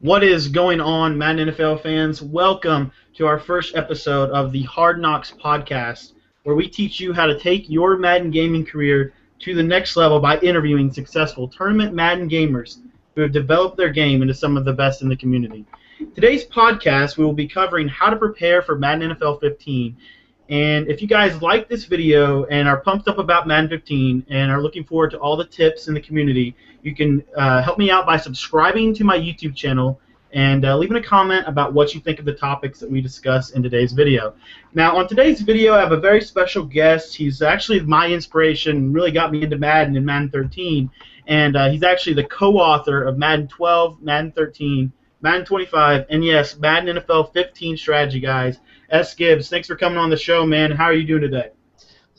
What is going on, Madden NFL fans? Welcome to our first episode of the Hard Knocks podcast, where we teach you how to take your Madden gaming career to the next level by interviewing successful tournament Madden gamers who have developed their game into some of the best in the community. Today's podcast, we will be covering how to prepare for Madden NFL 15. And if you guys like this video and are pumped up about Madden 15 and are looking forward to all the tips in the community, you can help me out by subscribing to my YouTube channel and leaving a comment about what you think of the topics that we discuss in today's video. Now, on today's video, I have a very special guest. He's actually my inspiration, really got me into Madden in Madden 13, and he's actually the co-author of Madden 12, Madden 13, Madden 25, and yes, Madden NFL 15 strategy, guys. S. Gibbs, thanks for coming on the show, man. How are you doing today?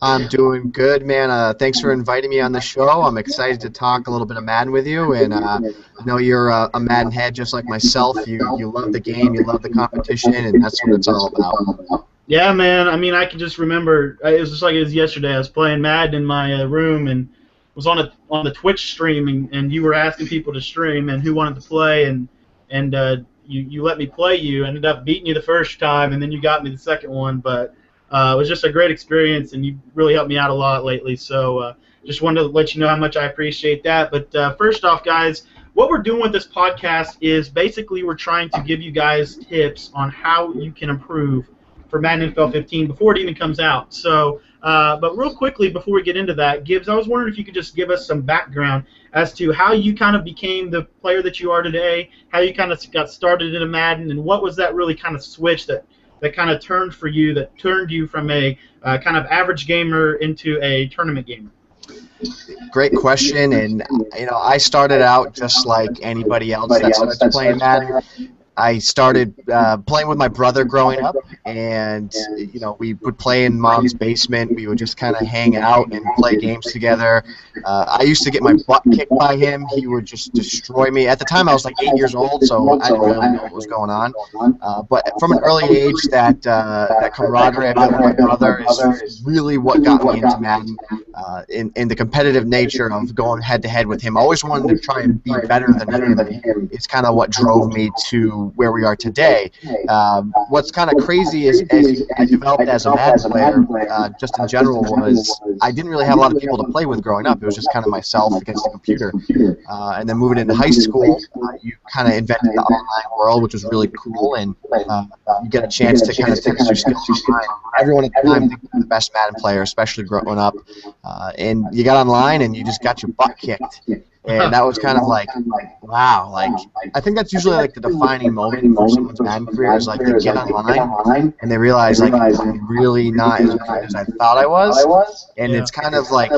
I'm doing good, man. Thanks for inviting me on the show. I'm excited to talk a little bit of Madden with you, and I know you're a Madden head just like myself. You love the game, you love the competition, and that's what it's all about. Yeah, man. I mean, I can just remember it was just like it was yesterday. I was playing Madden in my room and was on the Twitch stream, and you were asking people to stream and who wanted to play, and you let me play you. Ended up beating you the first time, and then you got me the second one. But it was just a great experience, and you really helped me out a lot lately. So just wanted to let you know how much I appreciate that. But first off, guys, what we're doing with this podcast is basically we're trying to give you guys tips on how you can improve for Madden NFL 15 before it even comes out. So, but real quickly before we get into that, Gibbs, I was wondering if you could just give us some background as to how you kind of became the player that you are today, how you kind of got started in a Madden, and what was that really kind of switch that kind of turned for you, that turned you from a kind of average gamer into a tournament gamer? Great question, and I started out just like anybody else that started playing Madden. I started playing with my brother growing up, and we would play in Mom's basement. We would just kind of hang out and play games together. I used to get my butt kicked by him. He would just destroy me. At the time, I was like 8 years old, so I didn't really know what was going on. But from an early age, that camaraderie I built with my brother is really what got me into Madden. In the competitive nature of going head-to-head with him. I always wanted to try and be better than him. It's kind of what drove me to where we are today. What's kind of crazy is as I developed as a Madden player, just in general, was I didn't really have a lot of people to play with growing up. It was just kind of myself against the computer. And then moving into high school, you kind of invented the online world, which was really cool, and you get a chance to kind of test your skills online. Everyone at the time thinks you're the best Madden player, especially growing up. And you got online and you just got your butt kicked. And that was kind of like, wow, like, I think that's usually like the defining moment for someone's Madden career is like they get online and they realize like I'm really not as good as I thought I was. And it's kind of like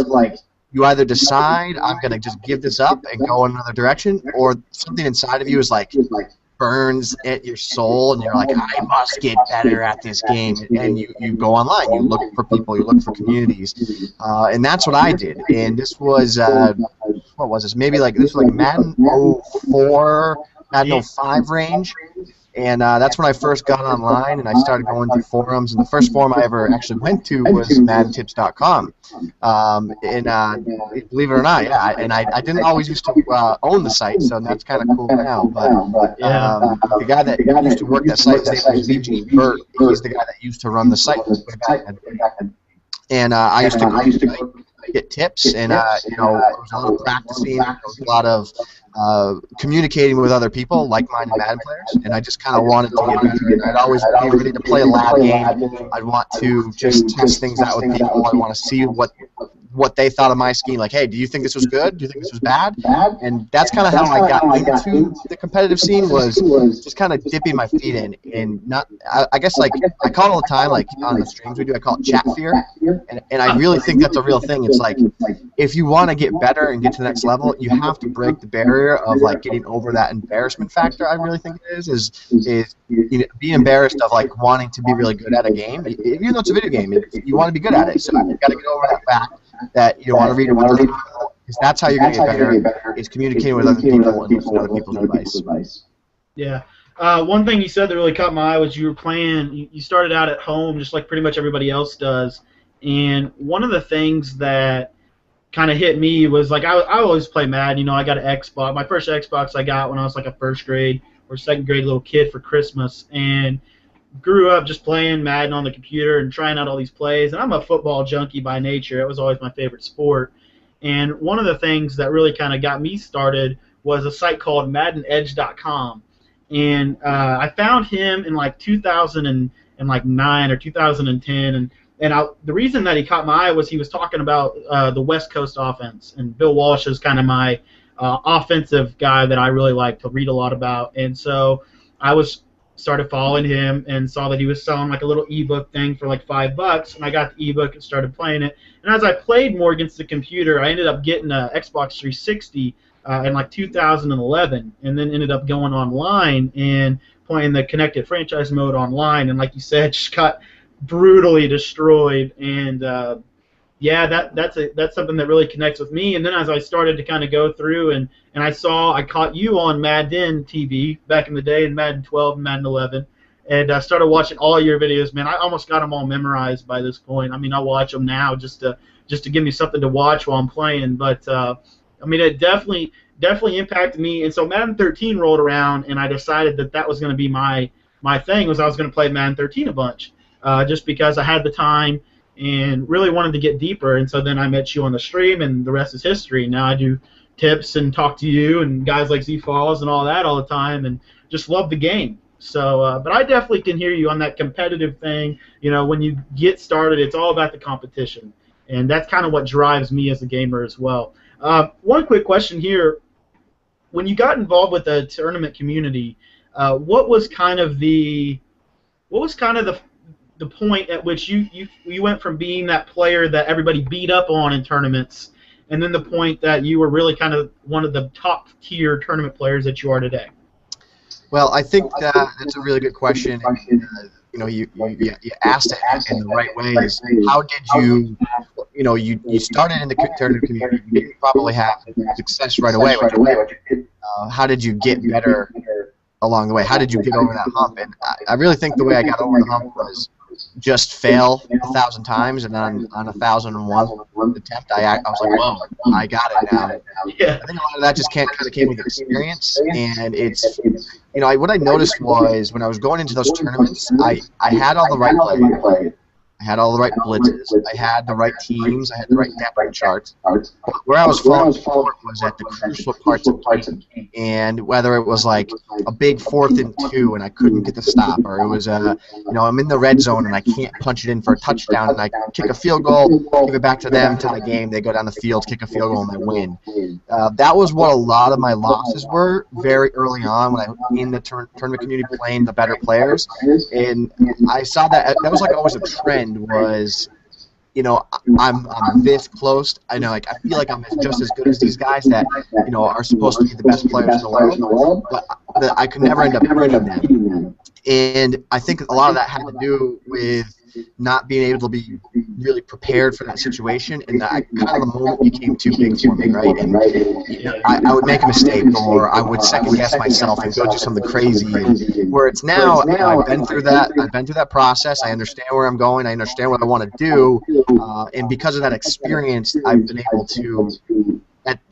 you either decide I'm going to just give this up and go in another direction, or something inside of you is like burns at your soul, and you're like, I must get better at this game, and you go online, you look for people, you look for communities, and that's what I did. And this was, what was this, maybe like, this was like Madden 04, Madden 05 range, and that's when I first got online, and I started going through forums, and the first forum I ever actually went to was MaddenTips.com, and believe it or not, yeah, and I didn't always used to own the site, so that's kind of cool now, but the guy that used to work that site, his name was VG Burt. He's the guy that used to run the site way back then. And I used to get tips, and there was a lot of practicing, there was a lot of communicating with other people, like-minded Madden players, and I just kind of wanted to get better. I'd always be ready to play a lab game. I'd want to just test things out with people. I want to see what they thought of my scheme. Like, hey, do you think this was good? Do you think this was bad? And that's kind of how I got into the competitive scene, was just kind of dipping my feet in. And not, I guess, like, I call it all the time, like on the streams we do, I call it chat fear. And I really think that's a real thing. It's like, if you want to get better and get to the next level, you have to break the barrier of, like, getting over that embarrassment factor. I really think it is be embarrassed of, like, wanting to be really good at a game. Even though it's a video game, you want to be good at it. So you've got to get over that fact that you want to read it with other people, because that's how you're going to get better, is communicating with other people and listening to other people's advice. Yeah. One thing you said that really caught my eye was you were playing, you started out at home just like pretty much everybody else does, and one of the things that kind of hit me was, like, I always play Madden. I got an Xbox. My first Xbox I got when I was like a first grade or second grade little kid for Christmas, and grew up just playing Madden on the computer and trying out all these plays. And I'm a football junkie by nature. It was always my favorite sport. And one of the things that really kind of got me started was a site called MaddenEdge.com. And I found him in like 2009 or 2010. The reason that he caught my eye was he was talking about the West Coast offense. And Bill Walsh is kind of my offensive guy that I really like to read a lot about. And so I started following him and saw that he was selling like a little ebook thing for like $5, and I got the ebook and started playing it. And as I played more against the computer, I ended up getting a Xbox 360 in like 2011, and then ended up going online and playing the connected franchise mode online. And like you said, just got brutally destroyed. And yeah, that's something that really connects with me. And then as I started to kind of go through and I caught you on Madden TV back in the day, in Madden 12 and Madden 11, and I started watching all your videos. Man, I almost got them all memorized by this point. I mean, I watch them now just to give me something to watch while I'm playing. But I mean, it definitely impacted me. And so Madden 13 rolled around, and I decided that was going to be my thing. Was I was going to play Madden 13 a bunch, just because I had the time and really wanted to get deeper. And so then I met you on the stream, and the rest is history. Now I do tips and talk to you and guys like Z Falls and all that all the time, and just love the game. So, but I definitely can hear you on that competitive thing. You know, when you get started, it's all about the competition, and that's kind of what drives me as a gamer as well. One quick question here: when you got involved with the tournament community, what was kind of the point at which you went from being that player that everybody beat up on in tournaments, and then the point that you were really kind of one of the top tier tournament players that you are today? Well, I think that's a really good question. You know, you asked it in the right ways. How did you started in the tournament community? You didn't probably have success right away. How did you get better along the way? How did you get over that hump? And I really think the way I got over the hump was just fail 1,000 times, and on 1,001 attempt, I was like, whoa, I got it now. Yeah. I think a lot of that just kind of came with experience, and it's, what I noticed was when I was going into those tournaments, I had all the right players. I had all the right blitzes. I had the right teams. I had the right depth charts. Where I was falling short was at the crucial parts of the game. And whether it was like a big 4th and 2 and I couldn't get the stop, or it was I'm in the red zone and I can't punch it in for a touchdown, and I kick a field goal, give it back to them, to the game. They go down the field, kick a field goal, and they win. That was what a lot of my losses were very early on when I in the tournament community playing the better players. And I saw that was like always a trend. Was, I'm this close. I know, like, I feel like I'm just as good as these guys that, are supposed to be the best players in the world, but I could never end up beating them. And I think a lot of that had to do with not being able to be really prepared for that situation, and that kind of the moment became too big for me, right? And I would make a mistake, or I would second guess myself and go do something crazy. And where it's now, I've been through that. I've been through that process. I understand where I'm going. I understand what I want to do, and because of that experience, I've been able to.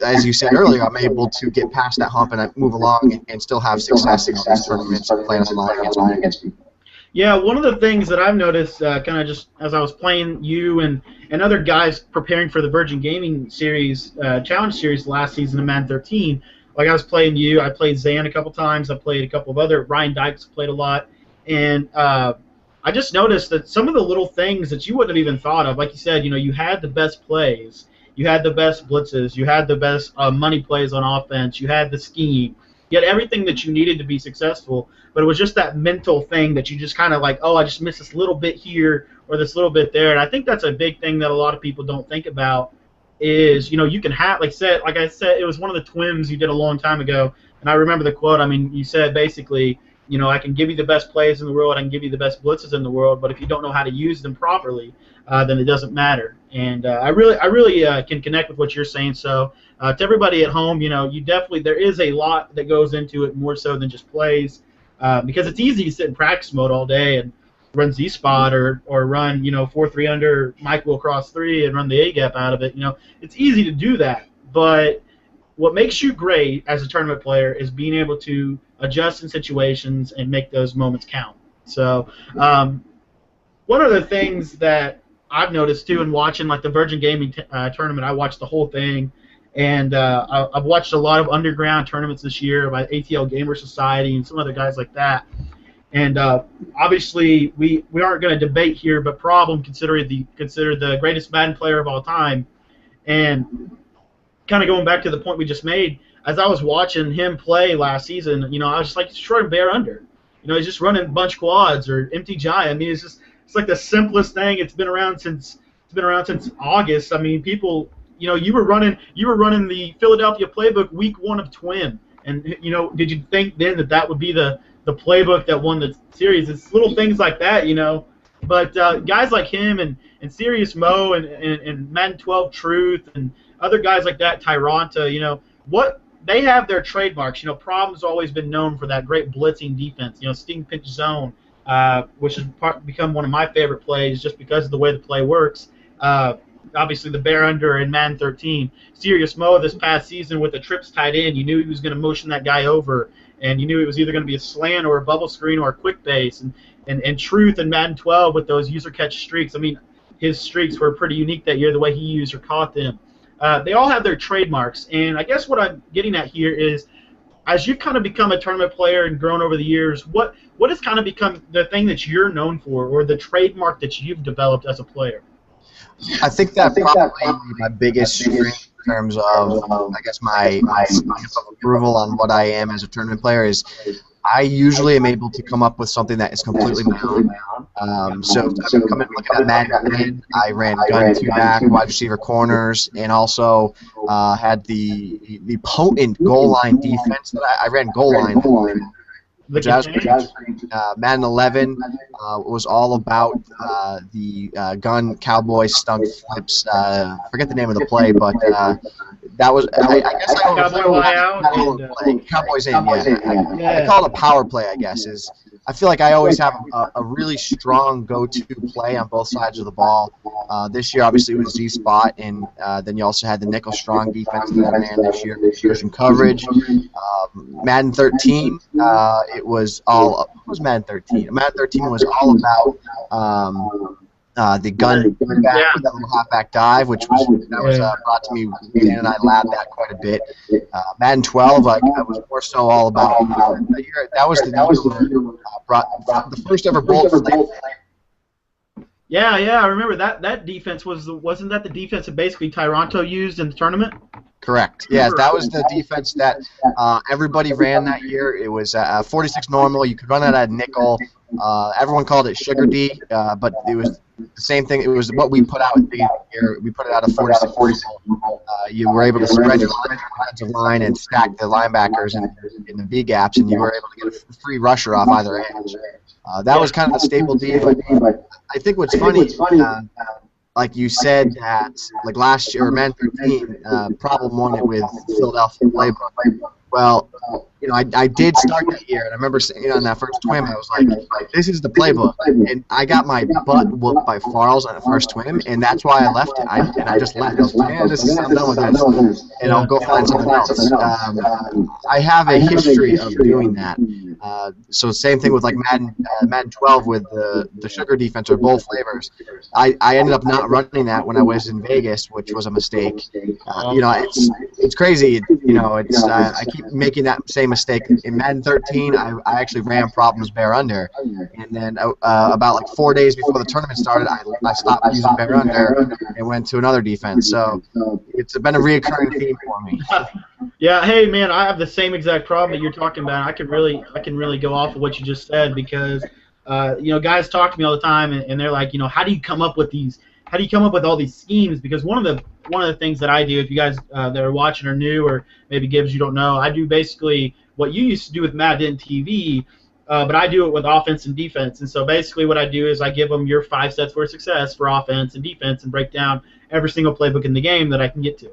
As you said earlier, I'm able to get past that hump and I move along and still have success in these tournaments and playing online against people. Yeah, one of the things that I've noticed, kind of just as I was playing you and other guys preparing for the Virgin Gaming Series, Challenge Series last season in Madden 13, like I was playing you, I played Zan a couple times, I played a couple of other, Ryan Dykes played a lot, and I just noticed that some of the little things that you wouldn't have even thought of, like you said, you had the best plays, you had the best blitzes, you had the best money plays on offense, you had the scheme, you had everything that you needed to be successful, but it was just that mental thing that you just kind of like, oh, I just missed this little bit here or this little bit there. And I think that's a big thing that a lot of people don't think about is, you can have, like I said, it was one of the twins you did a long time ago, and I remember the quote. I mean, you said basically, I can give you the best plays in the world, I can give you the best blitzes in the world, but if you don't know how to use them properly, then it doesn't matter. And I really can connect with what you're saying. So to everybody at home, you definitely, there is a lot that goes into it more so than just plays, because it's easy to sit in practice mode all day and run Z-spot or run 4-3 under, Mike will cross 3 and run the A-gap out of it. It's easy to do that, but what makes you great as a tournament player is being able to adjust in situations, and make those moments count. So one of the things that I've noticed too in watching like the Virgin Gaming tournament, I watched the whole thing, and I've watched a lot of underground tournaments this year by ATL Gamer Society and some other guys like that. And obviously we aren't going to debate here, but Problem considered the greatest Madden player of all time. And kind of going back to the point we just made, as I was watching him play last season, I was just like, just run bear under. He's just running bunch quads or empty giant. I mean, it's like the simplest thing. It's been around since August. I mean, people, you were running the Philadelphia playbook week 1 of Twin, and did you think then that would be the playbook that won the series? It's little things like that, But guys like him and Serious Mo and Madden 12 Truth and other guys like that, Tyranta, what they have their trademarks. Problem's always been known for that great blitzing defense. Sting pitch zone, which has become one of my favorite plays just because of the way the play works. Obviously, the bear under in Madden 13. Serious Mo this past season with the trips tight end, you knew he was going to motion that guy over, and you knew it was either going to be a slant or a bubble screen or a quick base. And Truth in Madden 12 with those user catch streaks. I mean, his streaks were pretty unique that year, the way he used or caught them. They all have their trademarks, and I guess what I'm getting at here is, as you've kind of become a tournament player and grown over the years, what has kind of become the thing that you're known for, or the trademark that you've developed as a player? I think that probably my biggest strength in terms of, I guess, my approval on what I am as a tournament player is I usually am able to come up with something that is completely my own. So looking at Madden, I ran gun 2-back, wide receiver corners, and also had the potent goal line defense that I ran goal line. Madden 11 was all about the gun cowboy stunk flips. Forget the name of the play, but that was I guess Cowboys in. I call it a power play. I guess is I feel like I always have a really strong go-to play on both sides of the ball. This year, obviously, it was Z-spot, and then you also had the nickel strong defense that I ran this year, cushion coverage. Madden 13, it was all. What was Madden 13? Madden 13 was all about the gun back, that little halfback dive, which was brought to me. Dan and I labbed that quite a bit. Madden 12, I was more so all about. That was the first ever bullet flavor. Yeah, I remember that defense wasn't that the defense that basically Tyranto used in the tournament? Correct. Yes, that was the defense that everybody ran that year. It was 46 normal. You could run it at nickel. Everyone called it Sugar D, but it was the same thing. It was what we put out at the beginning of the year. We put it out at 46. You were able to spread your offensive line and stack the linebackers in the V gaps, and you were able to get a free rusher off either edge. That was kind of the staple D. But I think what's funny, like you said, that like last year, Madden 13, Problem won it with Philadelphia playbook. Well, I did start that year, and I remember sitting on that first twin. I was like, this is the playbook, and I got my butt whooped by Farles on the first twin, and that's why I left it. I just left. I was like, I'm done with this, and I'll go find something else. I have a history of doing that. So same thing with like Madden 12 with the sugar defense or both flavors. I ended up not running that when I was in Vegas, which was a mistake. It's crazy. I keep making that same mistake. In Madden 13, I actually ran Problems bear under, and then about like 4 days before the tournament started, I stopped using bear under and went to another defense. So it's been a reoccurring theme for me. Yeah, hey man, I have the same exact problem that you're talking about. I can really go off of what you just said because guys talk to me all the time and they're like, how do you come up with these? How do you come up with all these schemes? Because one of the things that I do, if you guys that are watching are new or maybe Gibbs you don't know, I do basically what you used to do with Madden TV, but I do it with offense and defense. And so basically what I do is I give them your 5 sets for success for offense and defense and break down every single playbook in the game that I can get to.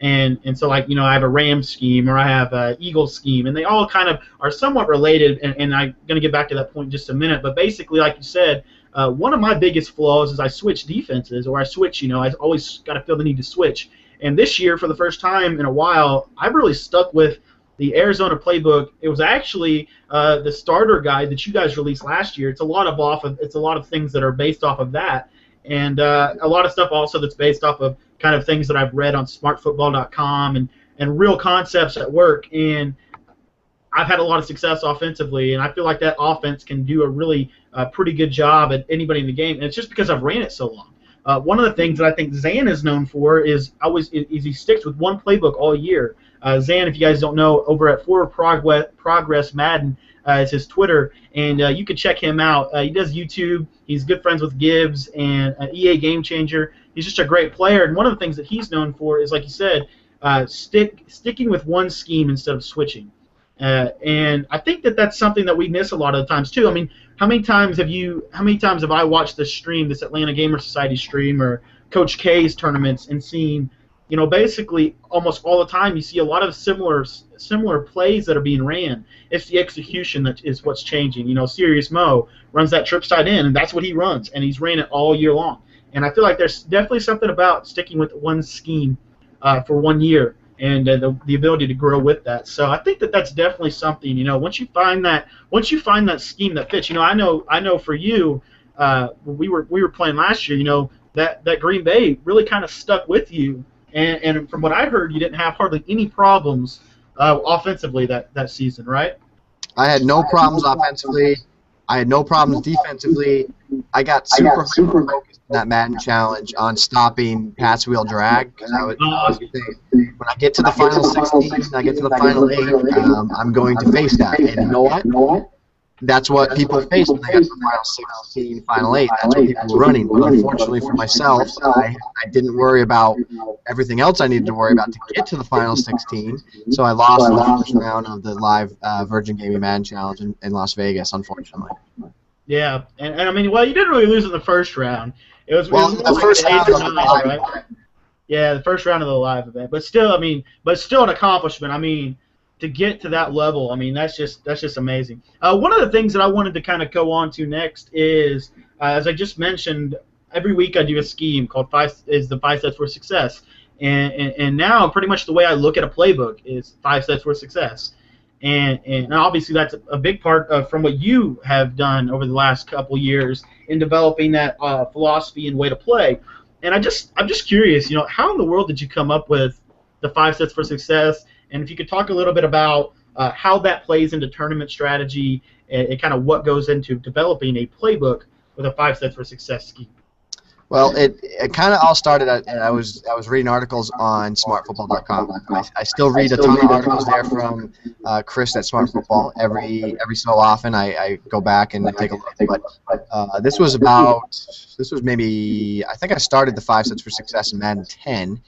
And so like I have a Rams scheme or I have a Eagles scheme, and they all kind of are somewhat related. And I'm going to get back to that point in just a minute. But basically, like you said, one of my biggest flaws is I switch defenses or I switch. I always got to feel the need to switch. And this year, for the first time in a while, I've really stuck with the Arizona playbook. It was actually the starter guide that you guys released last year. It's a lot of things that are based off of that, and a lot of stuff also that's based off of kind of things that I've read on smartfootball.com and real concepts at work. And I've had a lot of success offensively, and I feel like that offense can do a really pretty good job at anybody in the game, and it's just because I've ran it so long. One of the things that I think Zan is known for is he sticks with one playbook all year. Zan, if you guys don't know, over at Forward Progress Madden is his Twitter, and you can check him out. He does YouTube. He's good friends with Gibbs and EA Game Changer. He's just a great player, and one of the things that he's known for is, like you said, sticking with one scheme instead of switching. And I think that that's something that we miss a lot of the times too. I mean, how many times have I watched this Atlanta Gamer Society stream, or Coach K's tournaments, and seen, basically almost all the time you see a lot of similar plays that are being ran. It's the execution that is what's changing. Serious Mo runs that trips tight end, and that's what he runs, and he's ran it all year long. And I feel like there's definitely something about sticking with one scheme for 1 year, and the ability to grow with that. So I think that that's definitely something. Once you find that scheme that fits. I know for you, we were playing last year. That Green Bay really kind of stuck with you, and from what I heard, you didn't have hardly any problems offensively that season, right? I had no problems offensively. I had no problems defensively. I got super focused in that Madden challenge on stopping pass wheel drag, because I was when I get to the final 16 and I get to the final 8, I'm going to face that. And you know what? That's what people face when they get to the final 16, final 8. That's what people were running. But unfortunately for myself, I didn't worry about everything else I needed to worry about to get to the final 16. So I lost in the first round of the live Virgin Gaming Madden Challenge in Las Vegas, unfortunately. Yeah, and I mean, well, you didn't really lose in the first round. It was the first round of the live right? Event. Yeah, the first round of the live event. But still, an accomplishment. I mean, to get to that level, I mean, that's just amazing. One of the things that I wanted to kind of go on to next is, as I just mentioned, every week I do a scheme called the 5 Steps for Success, and now pretty much the way I look at a playbook is 5 Steps for Success, and obviously that's a big part from what you have done over the last couple years in developing that philosophy and way to play. And I'm just curious, how in the world did you come up with the 5 Steps for Success? And if you could talk a little bit about how that plays into tournament strategy and kind of what goes into developing a playbook with a 5 Steps for Success scheme. Well, it kind of all started, and I was reading articles on smartfootball.com. I still read a ton of articles there from Chris at Smart Football. Every so often I go back and take a look. But this was maybe, I think I started the 5 Steps for Success in Madden 10.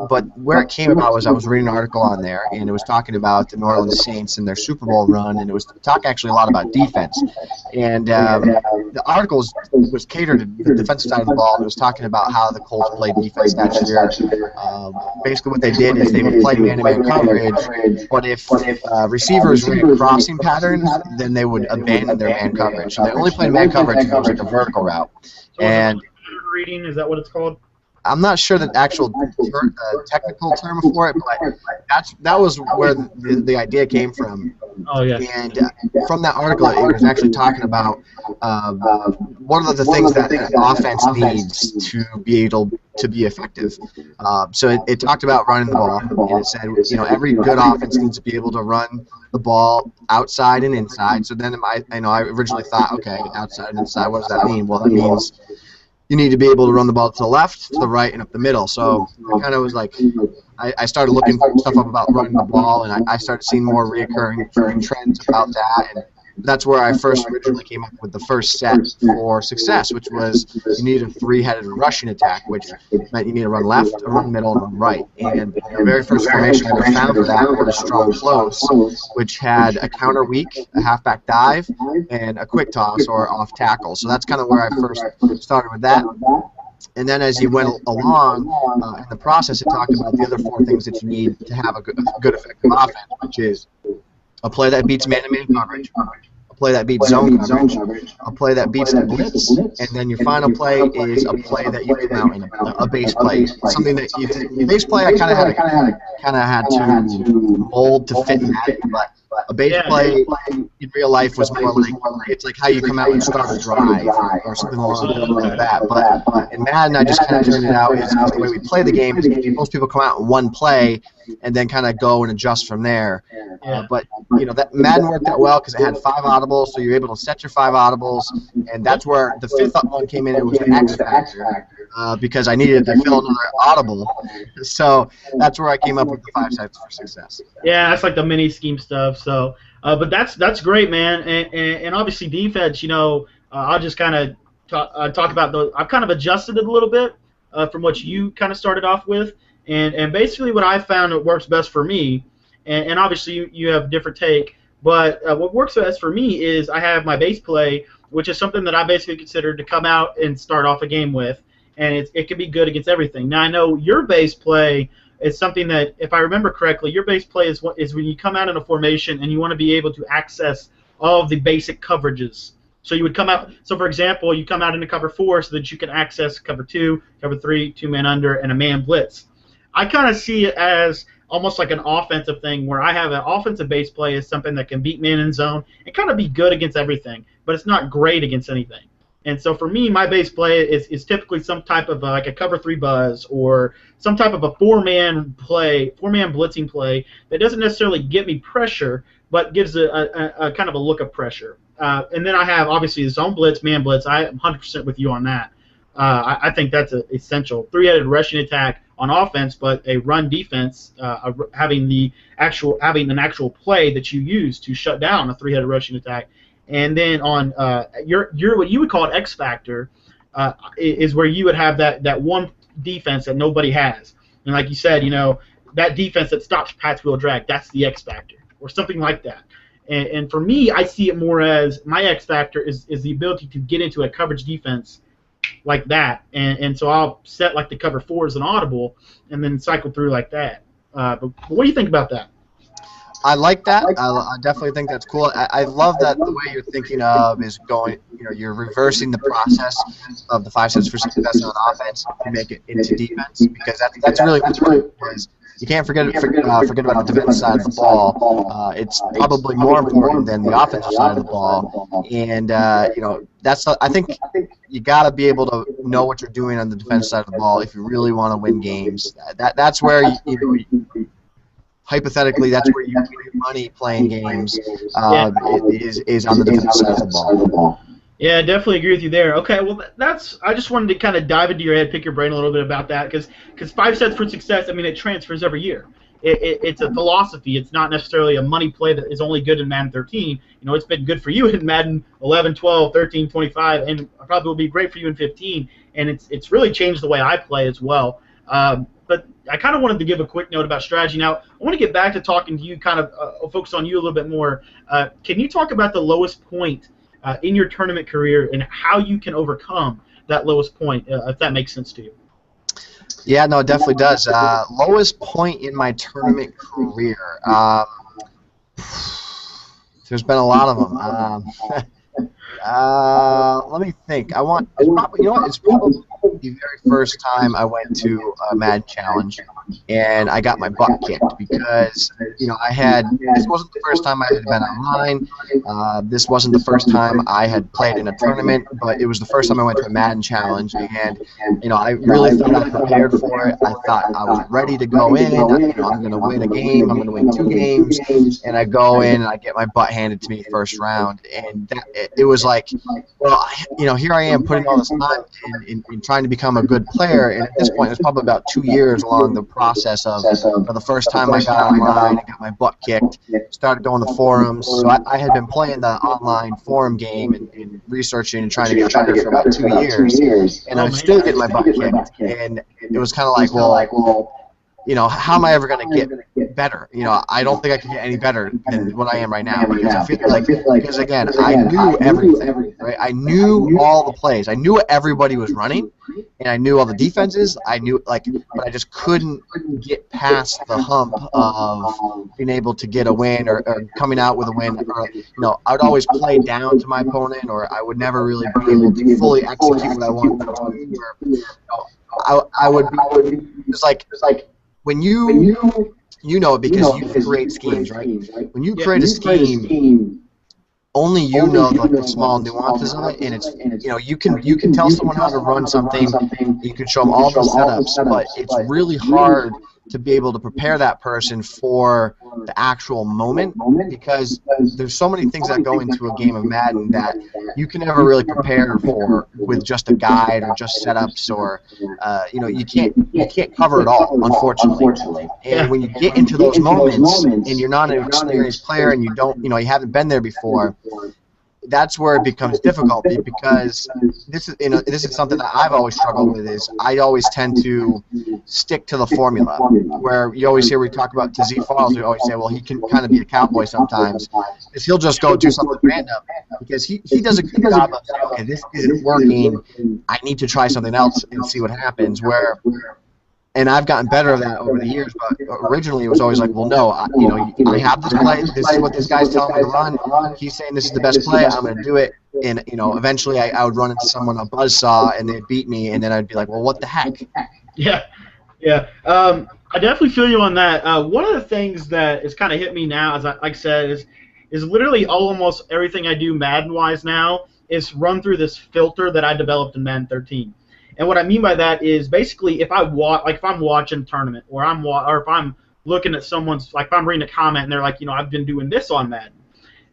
But where it came about was I was reading an article on there, and it was talking about the New Orleans Saints and their Super Bowl run, and it was talking actually a lot about defense. And the article was catered to the defensive side of the ball. It was talking about how the Colts played defense that year. Basically what they did is they would play man-to-man coverage, but if receivers ran crossing patterns, then they would abandon their man coverage. So they only played man coverage if it was like a vertical route. And reading, is that what it's called? I'm not sure the actual technical term for it, but that was where the idea came from. Oh, yeah. And from that article, it was actually talking about one of the things that an offense needs to be able to be effective. So it talked about running the ball, and it said, every good offense needs to be able to run the ball outside and inside. So then I originally thought, okay, outside and inside, what does that mean? Well, that means you need to be able to run the ball to the left, to the right, and up the middle. So I kind of was like, I started looking stuff up about running the ball, and I started seeing more recurring trends about that. And that's where I first originally came up with the first set for success, which was you need a 3-headed rushing attack, which meant you need to run left, run middle, and run right. And the very first formation I ever found for that was strong close, which had a counter weak, a halfback dive, and a quick toss or off tackle. So that's kind of where I first started with that. And then as you went along in the process, it talked about the other 4 things that you need to have a good effective offense, which is a play that beats man-to-man coverage, a play that beats zone coverage, a play that beats the blitz, and then your final play is a play that you come out in a base play, something that you base play. I kind of had to mold to fit Madden, but a base play in real life was more like it's like how you come out and start a drive or something like that. But in Madden, I just kind of turned it out is the way we play the game. Most people come out in one play and then kind of go and adjust from there. But that Madden worked out well because it had 5 audibles, so you're able to set your 5 audibles, and that's where the 5th one came in. It was the X factor because I needed to fill another audible. So that's where I came up with the 5 sets for success. Yeah, that's like the mini scheme stuff. So, but that's great, man. And obviously defense. I'll just kind of talk about those. I've kind of adjusted it a little bit from what you kind of started off with, and basically what I found that works best for me. And obviously you have a different take, but what works best for me is I have my base play, which is something that I basically consider to come out and start off a game with, and it can be good against everything. Now I know your base play is something that, if I remember correctly, your base play is when you come out in a formation and you want to be able to access all of the basic coverages. So you would come out. So for example, you come out into cover 4 so that you can access cover 2, cover 3, 2-man under, and a man blitz. I kind of see it as almost like an offensive thing where I have an offensive base play is something that can beat man in zone and kind of be good against everything, but it's not great against anything. And so for me, my base play is typically some type of like a cover 3 buzz or some type of a 4-man blitzing play that doesn't necessarily get me pressure, but gives a kind of a look of pressure. And then I have obviously the zone blitz, man blitz. I'm 100% with you on that. I think that's essential. 3-headed rushing attack on offense, but a run defense, having an actual play that you use to shut down a 3-headed rushing attack. And then on your what you would call an X factor is where you would have that one defense that nobody has. And like you said, that defense that stops Pat's wheel drag, that's the X factor or something like that. And for me, I see it more as my X factor is the ability to get into a coverage defense like that, and so I'll set like the cover 4 as an audible, and then cycle through like that. But what do you think about that? I like that. I definitely think that's cool. I love that the way you're thinking of is going. You're reversing the process of the 5 sets for success on offense to make it into defense, because that's really what's important. You can't forget about the defensive side of the ball. It's probably more important than the offensive side of the ball. And I think you got to be able to know what you're doing on the defensive side of the ball if you really want to win games. That's where hypothetically, that's where you make money playing games. Is on the defensive side of the ball. Yeah, I definitely agree with you there. Okay, well, I just wanted to kind of dive into your head, pick your brain a little bit about that, because 5 sets for success, it transfers every year. It's a philosophy. It's not necessarily a money play that is only good in Madden 13. It's been good for you in Madden 11, 12, 13, 25, and probably will be great for you in 15, and it's really changed the way I play as well. But I kind of wanted to give a quick note about strategy. Now, I want to get back to talking to you, kind of focus on you a little bit more. Can you talk about the lowest point in your tournament career and how you can overcome that lowest point, if that makes sense to you? Yeah, no, it definitely does. Lowest point in my tournament career. There's been a lot of them. Let me think. It's probably the very first time I went to a Madden challenge, and I got my butt kicked because this wasn't the first time I had been online. This wasn't the first time I had played in a tournament, but it was the first time I went to a Madden challenge, and I really thought I prepared for it. I thought I was ready to go in. I'm going to win a game. I'm going to win 2 games, and I go in and I get my butt handed to me first round, and it was like, well, here I am putting all this time in trying to become a good player, and at this point, it was probably about 2 years along the process of the first time I got online and got my butt kicked, started going to forums. So I had been playing the online forum game and researching and trying to get better for about 2 years, and I was still getting my butt kicked, and it was kind of like, well, how am I ever going to get better? I don't think I can get any better than what I am right now, because I feel like, again, I knew everything, right? I knew all the plays. I knew what everybody was running, and I knew all the defenses. I knew but I just couldn't get past the hump of being able to get a win or coming out with a win. Or, I would always play down to my opponent, or I would never really be able to fully execute what I wanted to do. I would be it's like when you know it because you create schemes, right? When you create a scheme, only you know the small nuances of it, and it's you can tell someone how to run something, you can show them all the setups, but it's really hard to be able to prepare that person for the actual moment, because there's so many things that go into a game of Madden that you can never really prepare for with just a guide or just setups, or you can't cover it all, unfortunately. And when you get into those moments and you're not an experienced player and you haven't been there before, that's where it becomes difficult, because this is something that I've always struggled with. Is I always tend to stick to the formula, where you always hear we talk about to Z Falls. We always say, well, he can kind of be a cowboy sometimes, because he'll just go do something random, because he does a good job of saying, okay, this isn't working, I need to try something else and see what happens. And I've gotten better at that over the years, but originally it was always like, well, no, I have this play. This is what this guy's telling me to run. He's saying this is the best play. I'm going to do it. And eventually I would run into someone on buzzsaw and they'd beat me, and then I'd be like, well, what the heck? Yeah. I definitely feel you on that. One of the things that has kind of hit me now, as I said, is literally almost everything I do Madden-wise now is run through this filter that I developed in Madden 13. And what I mean by that is basically if I'm watching a tournament, or if I'm looking at someone's, like if I'm reading a comment and they're like, I've been doing this on Madden,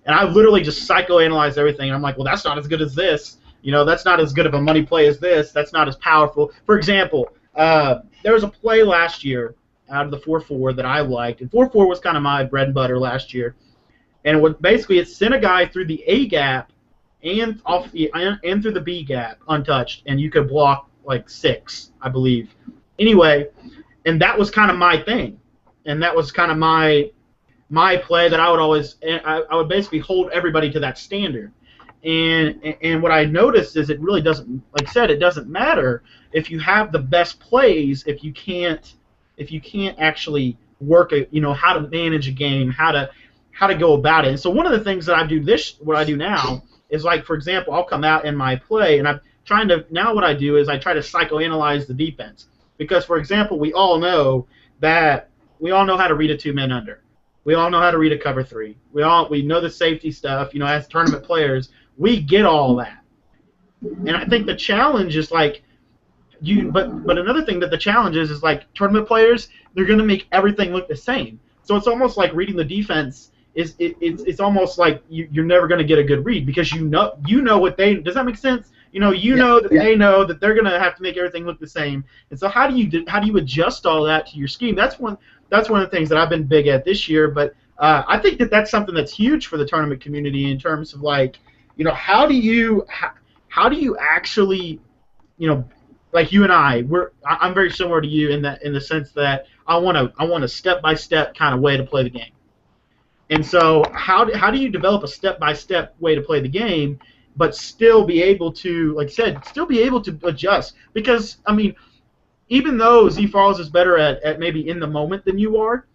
and I literally just psychoanalyze everything. And I'm like, well, that's not as good as this. That's not as good of a money play as this. That's not as powerful. For example, there was a play last year out of the 4-4 that I liked, and 4-4 was kind of my bread and butter last year. And it sent a guy through the A gap and through the B gap untouched, and you could block like 6, I believe. Anyway, and that was kind of my thing, and that was kind of my play that I would basically hold everybody to that standard. And what I noticed is it really doesn't, like I said, it doesn't matter if you have the best plays if you can't actually work how to manage a game, how to go about it. And so one of the things that what I do now is, like, for example, I'll come out in my play, and what I do is I try to psychoanalyze the defense. Because, for example, we all know how to read a 2-man under. We all know how to read a cover 3. We know the safety stuff. As tournament players, we get all that. And I think the challenge is but another thing that the challenge is like tournament players, they're going to make everything look the same. So it's almost like reading the defense it's almost like you're never going to get a good read, because you know what they. Does that make sense? Know that they know that they're going to have to make everything look the same. And so how do you adjust all that to your scheme? That's one of the things that I've been big at this year. But I think that's something that's huge for the tournament community in terms of how do you actually like you and I'm very similar to you in the sense that I want a step-by-step kind of way to play the game. And so how do you develop a step-by-step way to play the game, but still be able to, like I said, still be able to adjust? Because, even though Z Falls is better at maybe in the moment than you are,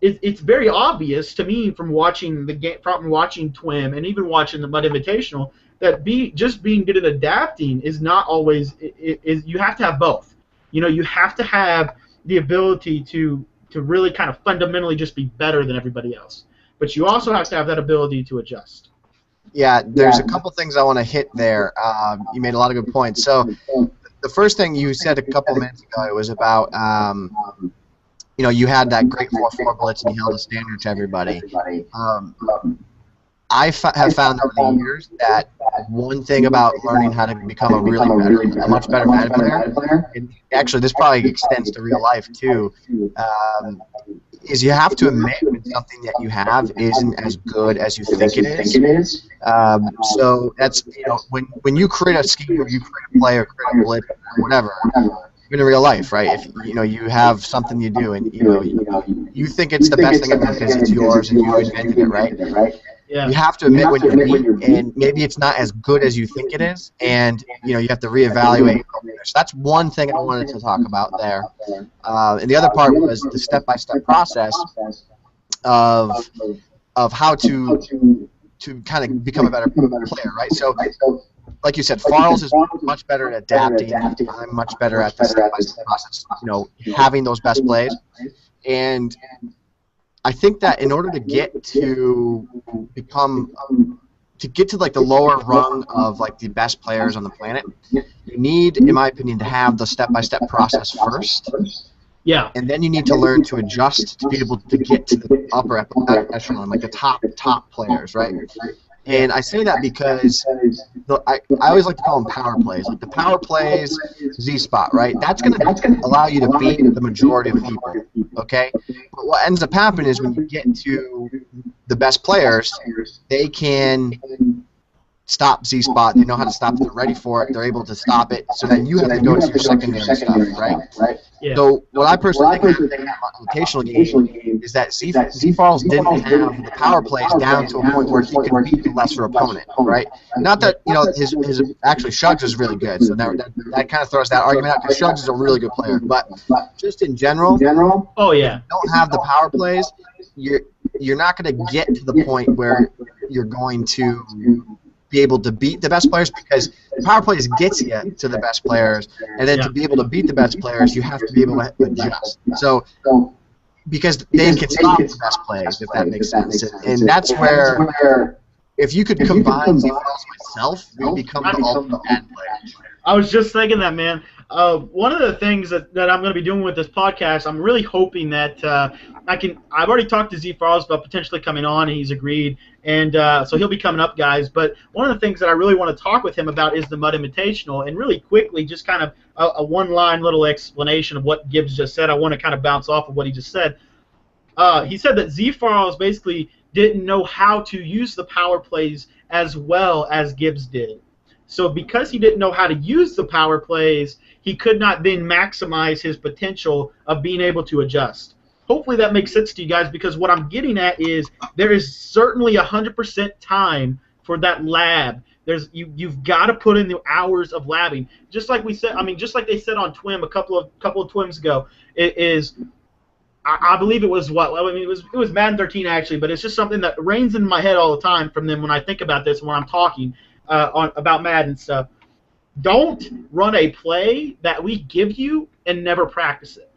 it's very obvious to me from watching the game, from watching Twim, and even watching the Mud Invitational, that just being good at adapting is not always. You have to have both. You have to have the ability to really kind of fundamentally just be better than everybody else. But you also have to have that ability to adjust. Yeah, there's a couple things I want to hit there. You made a lot of good points. So the first thing you said a couple minutes ago, it was about, you had that great 4-4 blitz and you held a standard to everybody. I have found over the years that one thing about learning how to become a much better Madden player, and actually this probably extends to real life too, is you have to admit when something that you have isn't as good as you think it is. So that's when you create a scheme or you create a play or create a blitz or whatever, in real life, right? If you have something you do and you think it's the best thing ever because it's yours and you invented it, right? You have to admit when you're beat, and maybe it's not as good as you think it is, and you have to reevaluate. So that's one thing I wanted to talk about there. And the other part was the step-by-step process of how to kind of become a better player, right? So, like you said, Farles is much better at adapting. I'm much better at the step-by-step process, having those best plays. And I think that in order to get to like the lower rung of like the best players on the planet, you need, in my opinion, to have the step-by-step process first. Yeah. And then you need to learn to adjust to be able to get to the upper echelon, like the top players, right? And I say that because I always like to call them power plays. Like the power plays, Z-spot, right? That's going to allow you to beat the majority of people, okay? But what ends up happening is when you get to the best players, they can stop Z-spot. They know how to stop it. They're ready for it. They're able to stop it. So then you have to go to your secondary stuff, right? Yeah. So what I personally think happened in the rotational game is that Z-Farles didn't have the power plays down to a point where he could beat the lesser opponent, right? Not that, his actually Suggs is really good, so that kind of throws that argument out because Suggs is a really good player. But just in general, oh yeah, if you don't have the power plays, you're not going to get to the point where you're going to be able to beat the best players, because the power plays gets you to the best players, and then to be able to beat the best players, you have to be able to adjust. So, because they can stop the best plays, if that makes sense, and that's where, if you could combine Z-Farles myself, you become the ultimate Madden player. I was just thinking that, man. One of the things that I'm going to be doing with this podcast, I'm really hoping that I've already talked to Z-Farles about potentially coming on, and he's agreed, and so he'll be coming up, guys. But one of the things that I really want to talk with him about is the Mud Invitational, and really quickly, just kind of a one-line little explanation of what Gibbs just said. I want to kind of bounce off of what he just said. He said that Z-Farles basically didn't know how to use the power plays as well as Gibbs did. So because he didn't know how to use the power plays, he could not then maximize his potential of being able to adjust. Hopefully that makes sense to you guys, because what I'm getting at is there is certainly 100% time for that lab. You've got to put in the hours of labbing. Just like we said, just like they said on Twim a couple of Twims ago, I believe it was it was Madden 13 actually, but it's just something that reigns in my head all the time from them when I think about this and when I'm talking about Madden stuff. Don't run a play that we give you and never practice it,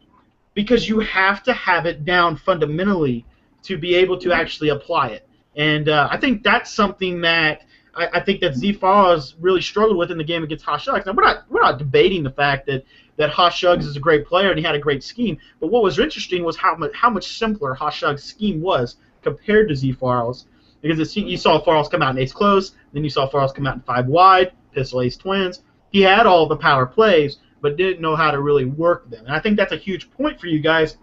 because you have to have it down fundamentally to be able to actually apply it. And I think that's something that I think that Z-Farles really struggled with in the game against Hosh Suggs. Now we're not debating the fact that Hosh Suggs is a great player and he had a great scheme, but what was interesting was how much simpler Hosh Suggs' scheme was compared to Z-Farles. Because you saw Farles come out in ace close, then you saw Farles come out in 5 wide, pistol ace twins. He had all the power plays, but didn't know how to really work them. And I think that's a huge point for you guys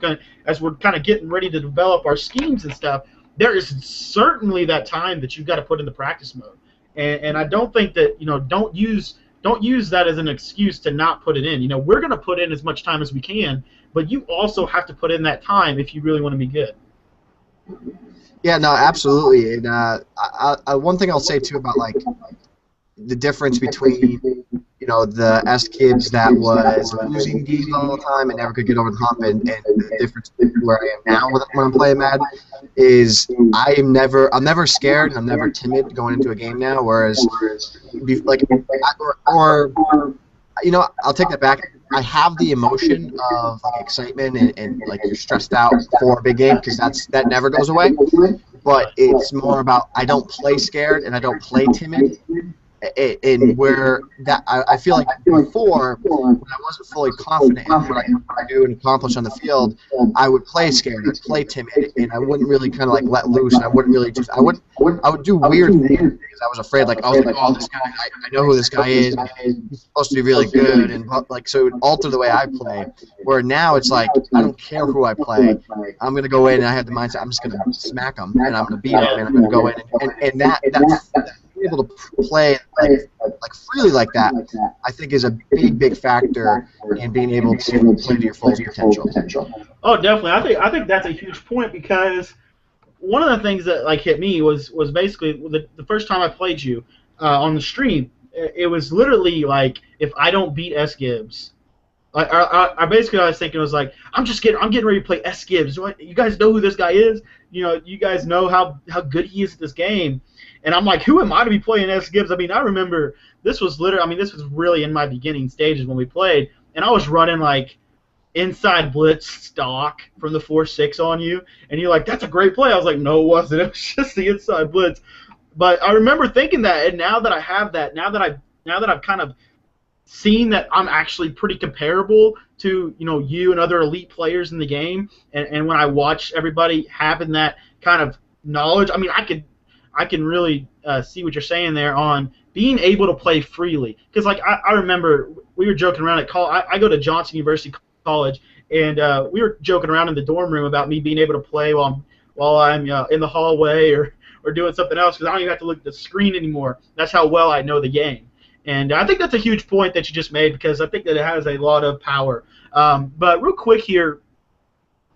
as we're kind of getting ready to develop our schemes and stuff. There is certainly that time that you've got to put in the practice mode. And I don't think that, don't use that as an excuse to not put it in. We're going to put in as much time as we can, but you also have to put in that time if you really want to be good. Yeah, no, absolutely. And one thing I'll say too about like the difference between the S-Kibbs that was losing games all the time and never could get over the hump, and the difference where I am now when I'm playing Madden is I'm never scared and I'm never timid going into a game now. Whereas I'll take that back. I have the emotion of like excitement and like you're stressed out for a big game, because that never goes away. But it's more about I don't play scared and I don't play timid. And where that I feel like before, when I wasn't fully confident in what I could do and accomplish on the field, I would play scared, I'd play timid, and I wouldn't really kind of like let loose. And I wouldn't really I would do weird things because I was afraid. Like I was like, oh, this guy, I know who this guy is. He's supposed to be really good, and like so it would alter the way I play. Where now it's like I don't care who I play. I'm gonna go in and I have the mindset I'm just gonna smack them and I'm gonna beat them and I'm gonna go in and that's able to play like freely like that, I think is a big factor in being able to play to your full potential. Oh, definitely. I think that's a huge point, because one of the things that like hit me was basically the first time I played you on the stream. It was literally like, if I don't beat S Gibbs, I basically, I was thinking, was like, I'm getting ready to play S Gibbs. You guys know who this guy is? You guys know how good he is at this game. And I'm like, who am I to be playing S Gibbs? I mean, I remember this was really in my beginning stages when we played, and I was running like inside blitz stock from the 4-6 on you, and you're like, that's a great play. I was like, no, it wasn't. It was just the inside blitz. But I remember thinking that, and now that I have that, now that I've kind of seen that I'm actually pretty comparable to you and other elite players in the game, and when I watch everybody having that kind of knowledge, I mean, I can really see what you're saying there on being able to play freely. Because like I remember we were joking around at college. I go to Johnson University College, and we were joking around in the dorm room about me being able to play while I'm in the hallway or doing something else, because I don't even have to look at the screen anymore. That's how well I know the game. And I think that's a huge point that you just made, because I think that it has a lot of power. But real quick here,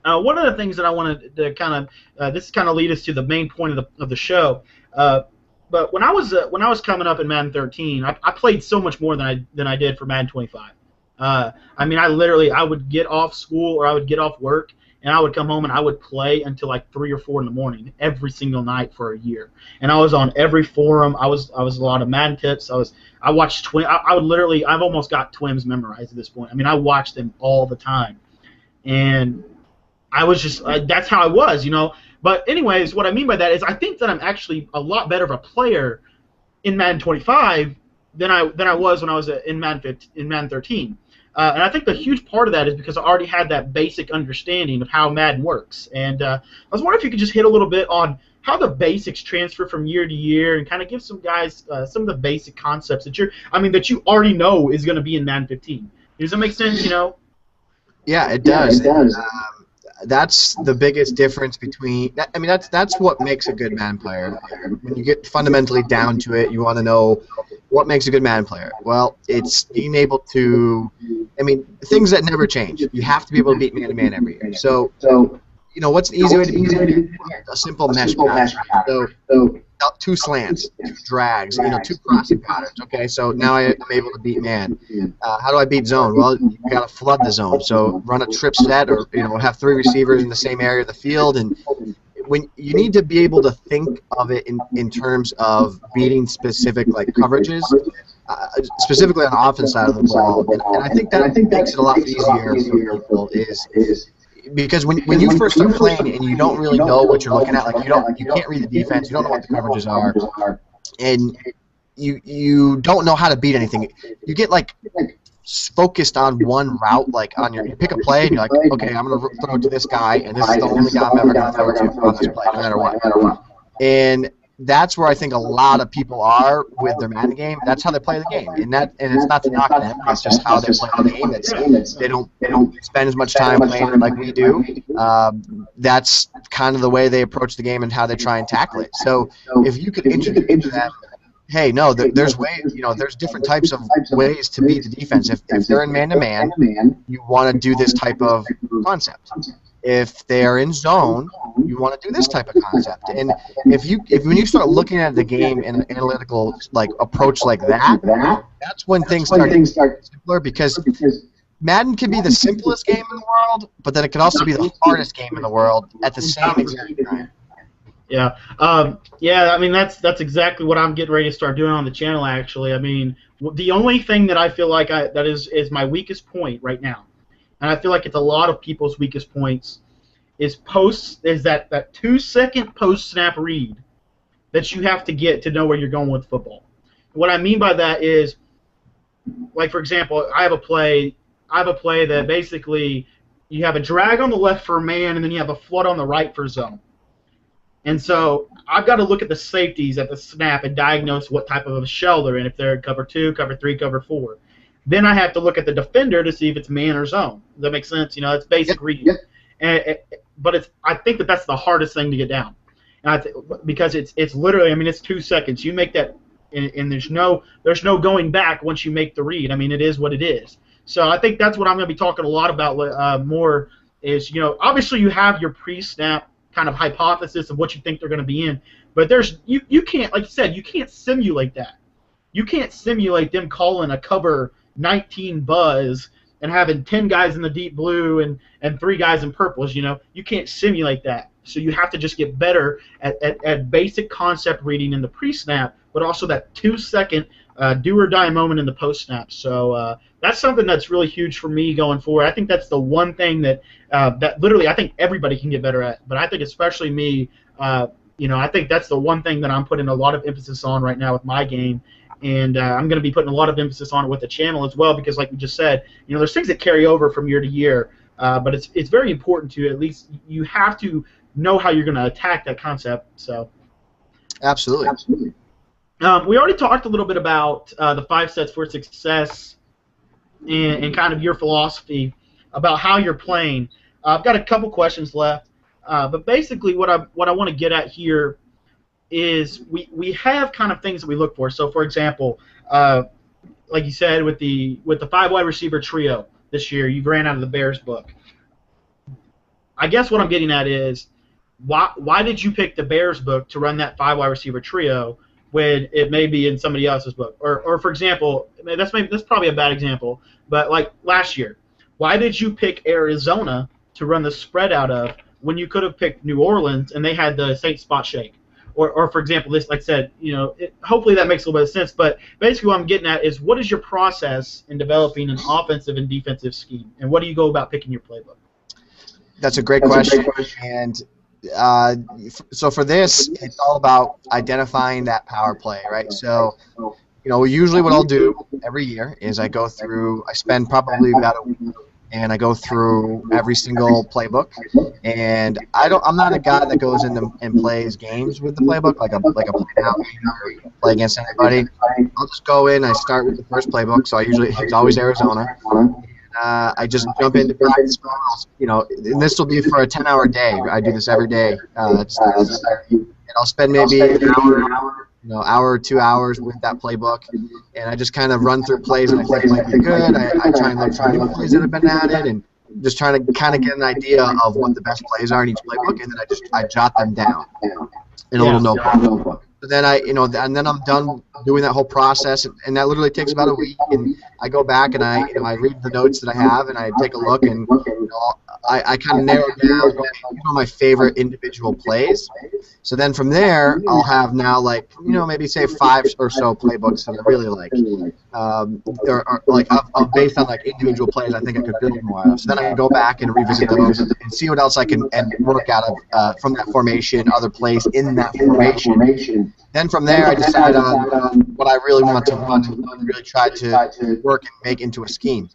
one of the things that I wanted to kind of this kind of lead us to the main point of the show. But when I was coming up in Madden 13, I played so much more than I did for Madden 25. I mean, I would get off school or I would get off work, and I would come home and I would play until like 3 or 4 in the morning every single night for a year. And I was on every forum. I was a lot of Madden tips. I watched I've almost got Twims memorized at this point. I mean, I watched them all the time, and I was just that's how I was. But anyways, what I mean by that is I think that I'm actually a lot better of a player in Madden 25 than I was when I was in Madden 13. And I think the huge part of that is because I already had that basic understanding of how Madden works. And I was wondering if you could just hit a little bit on how the basics transfer from year to year, and kind of give some guys some of the basic concepts that you already know is going to be in Madden 15. Does that make sense? Yeah, it does. It does. That's the biggest difference between. I mean, that's what makes a good Madden player. When you get fundamentally down to it, you want to know what makes a good Madden player. Well, it's being able to. I mean, things that never change. You have to be able to beat man-to-man every year. So what's the easy way to beat it? A simple mesh pattern. So 2 slants, 2 drags, 2 crossing patterns. Okay, so now I'm able to beat man. How do I beat zone? Well, you got to flood the zone. So run a trip set, or have 3 receivers in the same area of the field, and when you need to be able to think of it in terms of beating specific coverages, specifically on the offense side of the ball, and I think that makes it a lot easier for people is. Because when you first start playing and you don't really know what you're looking at, you can't read the defense, you don't know what the coverages are, and you don't know how to beat anything. You get focused on one route, you pick a play and you're like, okay, I'm gonna throw it to this guy, and this is the only guy I'm ever gonna throw it to on this play, no matter what. And that's where I think a lot of people are with their Madden game. That's how they play the game, and it's not to knock them. It's just how they play the game. They don't spend as much time playing it like we do. That's kind of the way they approach the game and how they try and tackle it. So if you could introduce that, hey, no, there's ways. There's different types of ways to beat the defense. If they're in man-to-man, you want to do this type of concept. If they are in zone, you want to do this type of concept. And when you start looking at the game in an analytical approach like that, that's when things start simpler, because Madden can be the simplest game in the world, but then it can also be the hardest game in the world at the same exact time. Yeah. I mean, that's exactly what I'm getting ready to start doing on the channel, actually. I mean, the only thing that I feel like that is my weakest point right now, and I feel like it's a lot of people's weakest points, is that 2-second post-snap read that you have to get to know where you're going with football. What I mean by that is, for example, I have a play that basically you have a drag on the left for man, and then you have a flood on the right for zone. And so I've got to look at the safeties at the snap and diagnose what type of a shell they're in, if they're in cover 2, cover 3, cover 4. Then I have to look at the defender to see if it's man or zone. Does that make sense? It's basic reading. But I think that's the hardest thing to get down, and because it's literally, I mean, it's 2 seconds. You make that, and there's no going back once you make the read. I mean, it is what it is. So I think that's what I'm going to be talking a lot about more is, obviously you have your pre-snap kind of hypothesis of what you think they're going to be in. But there's you can't, like you said, you can't simulate that. You can't simulate them calling a cover 19 buzz and having 10 guys in the deep blue and 3 guys in purples. You can't simulate that. So you have to just get better at basic concept reading in the pre-snap, but also that 2-second do-or-die moment in the post-snap. So that's something that's really huge for me going forward. I think that's the one thing that literally I think everybody can get better at, but I think especially me, I think that's the one thing that I'm putting a lot of emphasis on right now with my game. And I'm going to be putting a lot of emphasis on it with the channel as well, because like we just said, there's things that carry over from year to year, but it's very important to at least you have to know how you're going to attack that concept. So absolutely. We already talked a little bit about the 5 sets for success and kind of your philosophy about how you're playing. I've got a couple questions left, but basically what I want to get at here is we have kind of things that we look for. So, for example, like you said, with the 5 wide receiver trio this year, you ran out of the Bears book. I guess what I'm getting at is why did you pick the Bears book to run that 5 wide receiver trio when it may be in somebody else's book? Or for example, that's probably a bad example, but like last year, why did you pick Arizona to run the spread out of when you could have picked New Orleans and they had the Saints spot shake? Or for example, this, like I said, hopefully that makes a little bit of sense. But basically, what I'm getting at is, what is your process in developing an offensive and defensive scheme, and what do you go about picking your playbook? That's a great question. And so for this, it's all about identifying that power play, right? So, usually what I'll do every year is I spend probably about a week, and I go through every single playbook, and I'm not a guy that goes in and plays games with the playbook like a play out or play against anybody. I'll just go in. I start with the first playbook, so it's always Arizona. I just jump into practice, and this will be for a 10-hour day. I do this every day, and I'll spend maybe an hour or 2 hours with that playbook, and I just kind of run through plays that I think might be good. I try and look for new plays that have been added, and just trying to kind of get an idea of what the best plays are in each playbook, and then I jot them down in a little notebook. So then and then I'm done doing that whole process, and that literally takes about a week. And I go back and I read the notes that I have, and I take a look, and I kind of narrow down my favorite individual plays. So then from there, I'll have now maybe say 5 or so playbooks that I really like. Based on individual plays, I think I could build more out of. So then I can go back and revisit those and see what else I can work out of from that formation, other plays in that formation. Then from there, I decide on what I really want to run and really try to work and make into a scheme.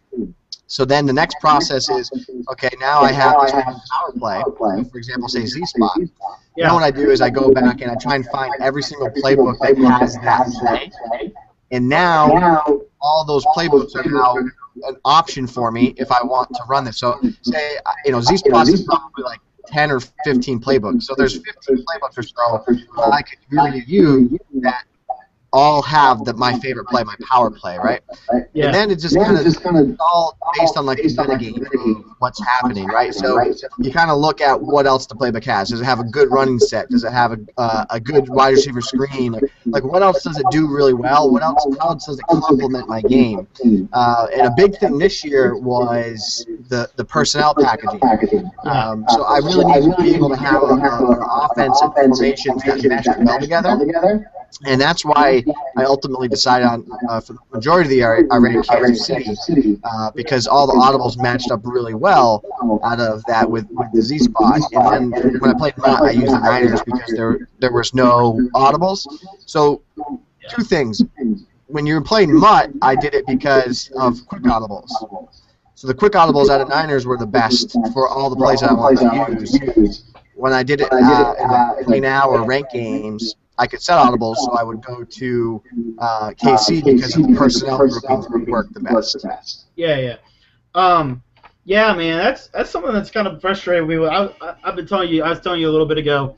So then the next process is, okay, now I have this power play, for example, say Z-spot. Yeah. Now what I do is I go back and I try and find every single playbook that has that play. And now all those playbooks are now an option for me if I want to run this. So say, Z-spot is probably 10 or 15 playbooks. So there's 15 playbooks or so that I could really use that all have my favorite play, my power play, right? Yeah. And then it's just kind of all based on the metagame of what's happening, right? So you kind of look at what else the playbook has. Does it have a good running set? Does it have a good wide receiver screen? Like what else does it do really well? How else does it complement my game? And a big thing this year was the personnel packaging. So I really need to be able to have an offense and formations that mesh well together. And that's why I ultimately decided on, for the majority of the year, I ran Kansas City because all the audibles matched up really well out of that with the Z-spot. And then when I played Mott, I used the Niners because there was no audibles. So two things. When you were playing Mutt, I did it because of quick audibles. So the quick audibles out of Niners were the best for all the plays that I wanted to use. When I did it in the play now or rank games, I could set audibles, so I would go to KC because the personnel groupings would work the best. Yeah. Yeah, man, that's something that's kind of frustrating me. I was telling you a little bit ago.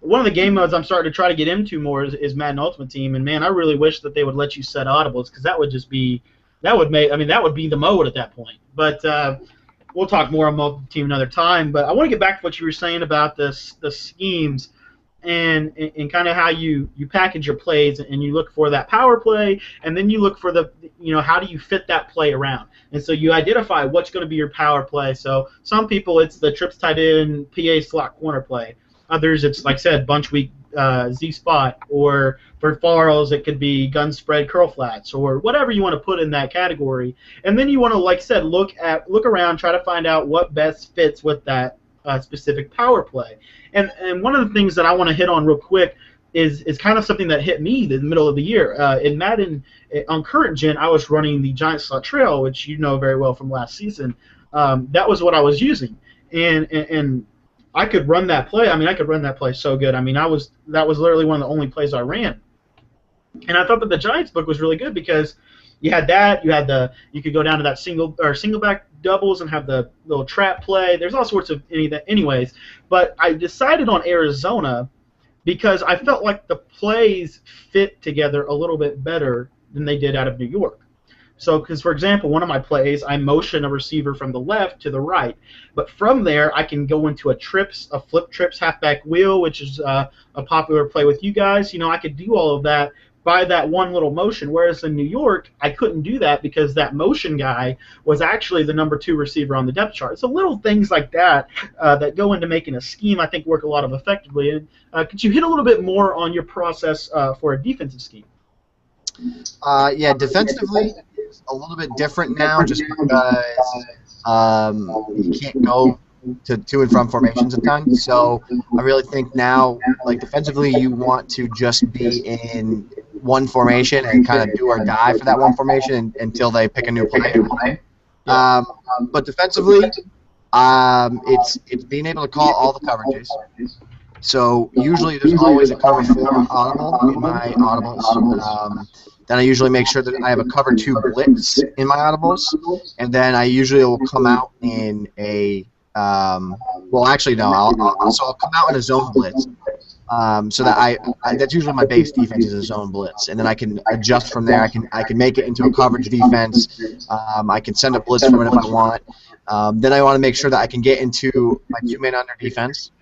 One of the game modes I'm starting to try to get into more is Madden Ultimate Team, and man, I really wish that they would let you set audibles because that would be the mode at that point. But we'll talk more on multi-team another time. But I want to get back to what you were saying about the schemes and kind of how you package your plays, and you look for that power play, and then you look for the, how do you fit that play around. And so you identify what's going to be your power play. So some people, it's the trips tight end PA slot corner play. Others, it's, like I said, bunch week Z spot, or for Farrells it could be gun spread curl flats, or whatever you want to put in that category. And then you want to, like I said, look around, try to find out what best fits with that specific power play. And one of the things that I want to hit on real quick is kind of something that hit me in the middle of the year. In Madden, on current gen, I was running the giant slot trail, which you know very well from last season. That was what I was using, and I could run that play. I mean, I could run that play so good. I mean, that was literally one of the only plays I ran. And I thought that the Giants book was really good because you had that, you could go down to that single back doubles and have the little trap play. There's all sorts of anyways. But I decided on Arizona because I felt like the plays fit together a little bit better than they did out of New York. So, because, for example, one of my plays, I motion a receiver from the left to the right. But from there, I can go into a flip trips halfback wheel, which is a popular play with you guys. I could do all of that by that one little motion, whereas in New York, I couldn't do that because that motion guy was actually the number 2 receiver on the depth chart. So little things like that that go into making a scheme, I think, work a lot of effectively. And could you hit a little bit more on your process for a defensive scheme? Yeah, defensively, it's a little bit different now just because you can't go to and from formations a ton. So I really think now, like defensively, you want to just be in one formation and kind of do or die for that one formation until they pick a new play. But defensively, it's being able to call all the coverages. So usually there's always a cover 4 audible in my audibles. Then I usually make sure that I have a cover 2 blitz in my audibles, and then I usually will come out in a well, actually no, I'll come out in a zone blitz. So that that's usually my base defense is a zone blitz, and then I can adjust from there. I can make it into a coverage defense. I can send a blitz from it if I want. Then I want to make sure that I can get into my 2-man under defense,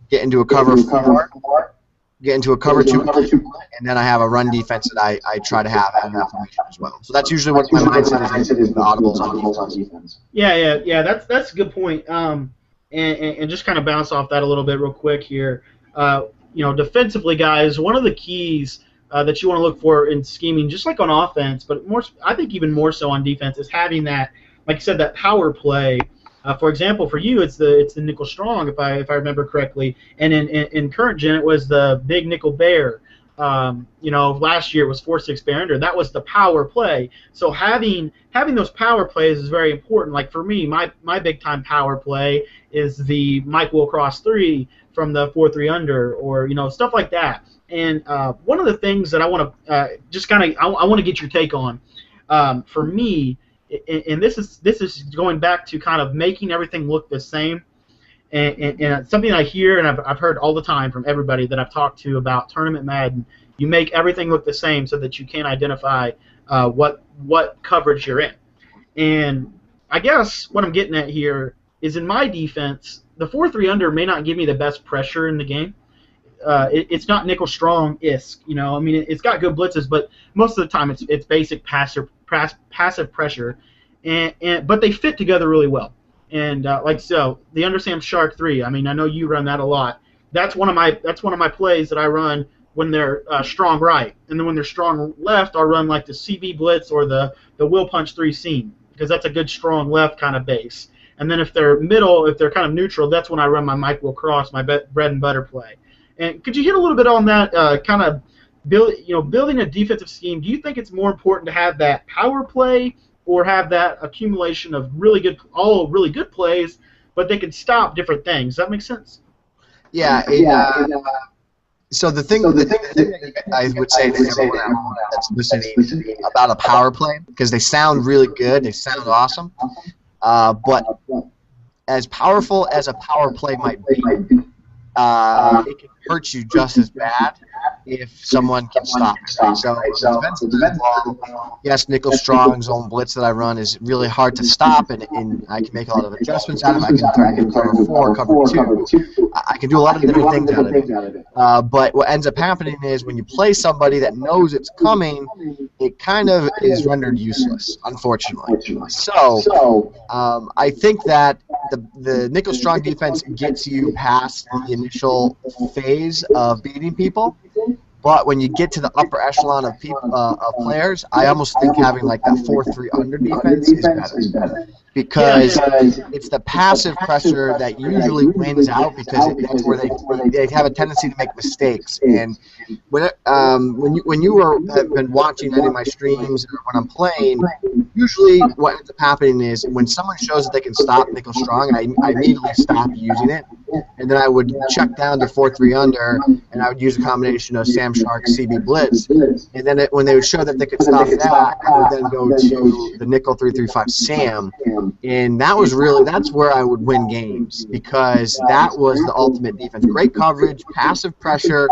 get into a cover 4, get into a cover 2, and then I have a run defense that I try to have in that formation as well. So that's usually what my mindset is in the audibles on defense. Yeah. That's a good point. And just kind of bounce off that a little bit real quick here. Defensively, guys, one of the keys that you want to look for in scheming, just like on offense, but I think even more so on defense, is having that, like I said, that power play. For example, for you, it's the nickel strong, if I remember correctly, and in current gen it was the big nickel bear. Last year it was 4-6 bear under. That was the power play. So having those power plays is very important. Like for me, my big time power play is the Mike Will cross 3 from the 4-3 under, or stuff like that. And one of the things that I want to just kind of I want to get your take on, for me. And this is going back to kind of making everything look the same, and something I hear and I've heard all the time from everybody that I've talked to about Tournament Madden. You make everything look the same so that you can identify what coverage you're in. And I guess what I'm getting at here is, in my defense, the 4-3 under may not give me the best pressure in the game. It's not nickel strong-isk, it's got good blitzes, but most of the time it's basic passive pressure, but they fit together really well. And the Under Sam Shark 3. I mean, I know you run that a lot. That's one of my plays that I run when they're strong right, and then when they're strong left, I'll run like the CV blitz or the Will Punch 3 seam, because that's a good strong left kind of base. And then if they're middle, if they're kind of neutral, that's when I run my Mike Will cross, my bread and butter play. And could you hit a little bit on that kind of building a defensive scheme? Do you think it's more important to have that power play or have that accumulation of really good plays, but they can stop different things? Does that make sense? Yeah. So the thing I would say to everyone that's listening about a power play, because they sound really good, they sound awesome, but as powerful as a power play might be, it can hurt you just as bad if someone can stop it. So the defensive ball, yes, nickel strong zone blitz that I run is really hard to stop, and I can make a lot of adjustments out of it. I can turn it into cover 4, cover 2. I can do a lot of different things out of it. But what ends up happening is when you play somebody that knows it's coming, it kind of is rendered useless, unfortunately. So I think that the nickel strong defense gets you past the initial phase of beating people. But when you get to the upper echelon of players, I almost think having like that 4-3 under defense is better. Because it's the passive pressure that usually wins out, because that's where they have a tendency to make mistakes. And when you have been watching any of my streams or when I'm playing, usually what ends up happening is when someone shows that they can stop nickel strong, I immediately stop using it, and then I would check down to 4-3 under, and I would use a combination of Sam Shark, CB Blitz, and then when they would show that they could stop that, I would then go to the nickel 3-3-5 Sam. And that's where I would win games, because that was the ultimate defense. Great coverage, passive pressure,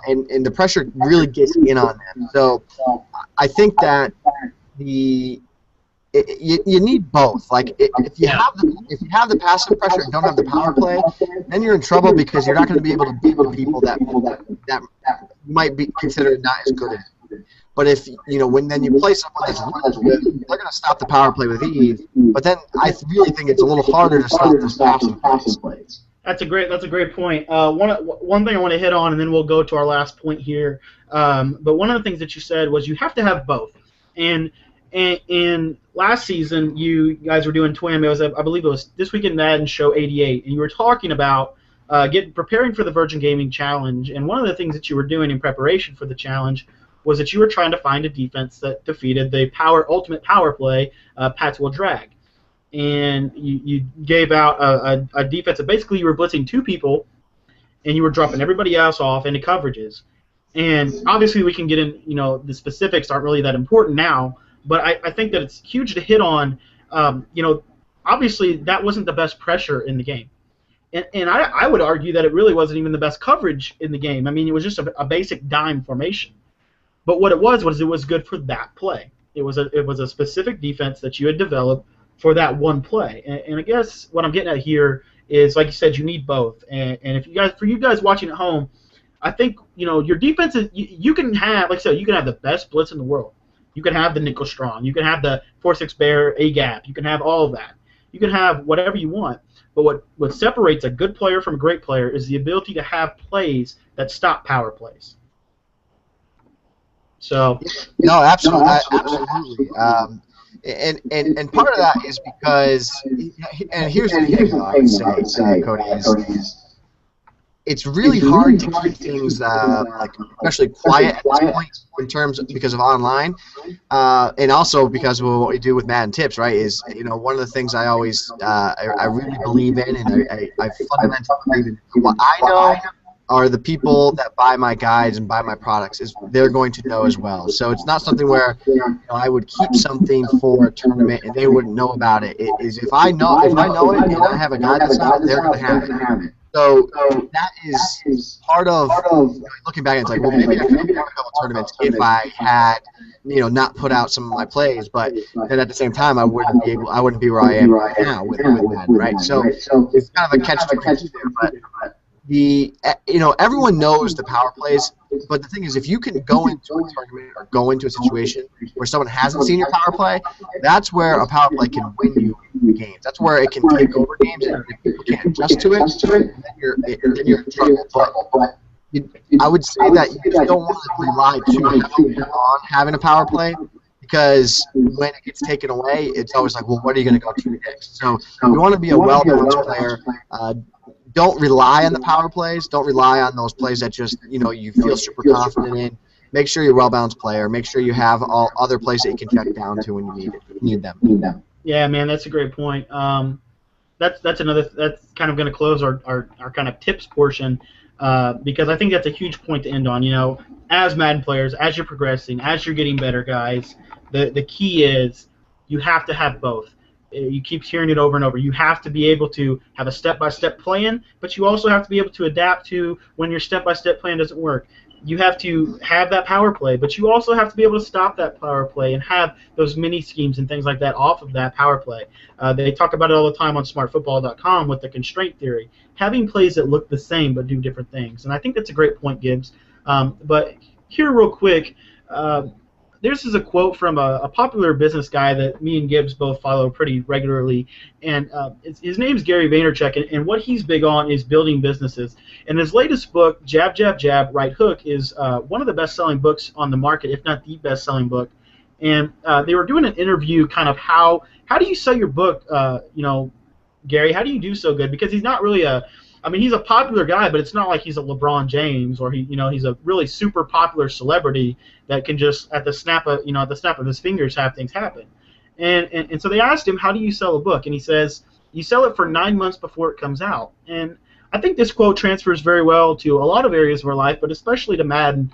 and the pressure really gets in on them. So I think that you need both. Like if you have the passive pressure and don't have the power play, then you're in trouble, because you're not going to be able to beat the people that might be considered not as good as you. But if when you play someone that's really good, they're going to stop the power play with ease. But then I really think it's a little harder to stop those passive plays. That's a great point. One thing I want to hit on, and then we'll go to our last point here. But one of the things that you said was you have to have both. And last season, you guys were doing Twim. I believe it was This Week in Madden Show 88, and you were talking about preparing for the Virgin Gaming Challenge. And one of the things that you were doing in preparation for the challenge was that you were trying to find a defense that defeated the ultimate power play, Pats Will Drag. And you gave out a defense that basically you were blitzing 2 people, and you were dropping everybody else off into coverages. And obviously we can get in, the specifics aren't really that important now, but I think that it's huge to hit on, obviously that wasn't the best pressure in the game. And I would argue that it really wasn't even the best coverage in the game. I mean, it was just a basic dime formation. But what it was good for that play. It was a specific defense that you had developed for that one play. And I guess what I'm getting at here is, like you said, you need both. And for you guys watching at home, I think your defense is you can have, like I said, you can have the best blitz in the world. You can have the nickel strong. You can have the 4-6 bear A gap. You can have all of that. You can have whatever you want. But what separates a good player from a great player is the ability to have plays that stop power plays. So no, absolutely. And part of that is because, and here's the thing I would say, Cody, is it's really hard to keep things especially quiet at this point because of online, and also because of what we do with Madden Tips, right? Is one of the things I always I really believe in, and I fundamentally believe in what I know are the people that buy my guides and buy my products, is they're going to know as well. So it's not something where I would keep something for a tournament and they wouldn't know about it. It is if I know it and I have a guide that's out, they're going to have it. So that is part of looking back. It's like, well, maybe I could have won a couple tournaments if I had, not put out some of my plays. But then at the same time, I wouldn't be where I am right now with Madden, right? So it's kind of a catch-22 there. But everyone knows the power plays, but the thing is, if you can go into a tournament or go into a situation where someone hasn't seen your power play, that's where a power play can win you games. That's where it can take over games, and if people can't adjust to it, then you're in trouble. But I would say that you just don't want to rely too heavily on having a power play, because when it gets taken away, it's always like, well, what are you going to go to next? So you want to be a well-balanced player. Don't rely on the power plays. Don't rely on those plays that just you feel super confident in. Make sure you're a well-balanced player. Make sure you have all other plays that you can check down to when you need them. Yeah, man, that's a great point. That's kind of going to close our kind of tips portion, because I think that's a huge point to end on. As Madden players, as you're progressing, as you're getting better, guys, the key is you have to have both. You keep hearing it over and over. You have to be able to have a step-by-step plan, but you also have to be able to adapt to when your step-by-step plan doesn't work. you have to have that power play, but you also have to be able to stop that power play and have those mini schemes and things like that off of that power play. They talk about it all the time on smartfootball.com with the constraint theory, having plays that look the same but do different things. And I think that's a great point, Gibbs. But here, real quick, this is a quote from a popular business guy that me and Gibbs both follow pretty regularly, and his name's Gary Vaynerchuk, and what he's big on is building businesses. And his latest book, Jab, Jab, Jab, Right Hook, is one of the best-selling books on the market, if not the best-selling book. And they were doing an interview, kind of how do you sell your book, Gary? How do you do so good? Because he's not really he's a popular guy, but it's not like he's a LeBron James or he's a really super popular celebrity that can just at the snap of his fingers have things happen. And so they asked him, how do you sell a book? And he says, you sell it for 9 months before it comes out. And I think this quote transfers very well to a lot of areas of our life, but especially to Madden,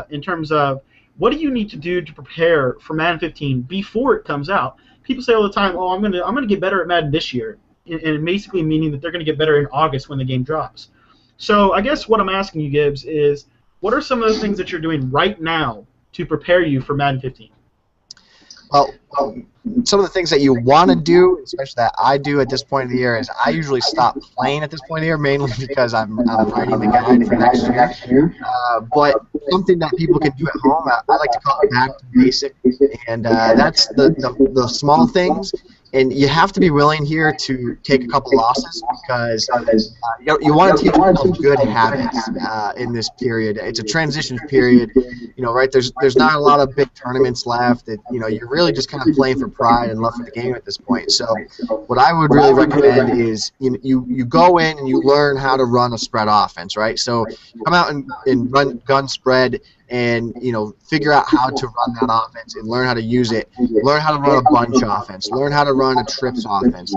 in terms of what do you need to do to prepare for Madden 15 before it comes out? People say all the time, oh, I'm gonna get better at Madden this year. And basically meaning that they're going to get better in August when the game drops. So I guess what I'm asking you, Gibbs, is what are some of the things that you're doing right now to prepare you for Madden 15? Well, some of the things that you want to do, especially that I do at this point of the year, is I usually stop playing at this point of the year, mainly because I'm writing the guide for next year. But something that people can do at home, I like to call it back to basic, and that's the small things. And you have to be willing here to take a couple losses because you want to teach yourself good habits in this period. It's a transition period, right? There's not a lot of big tournaments left. You're really just kind of playing for pride and love for the game at this point. So what I would really recommend is you go in and you learn how to run a spread offense, right? So come out and run gun spread and figure out how to run that offense and learn how to use it. Learn how to run a bunch offense. Learn how to run a trips offense.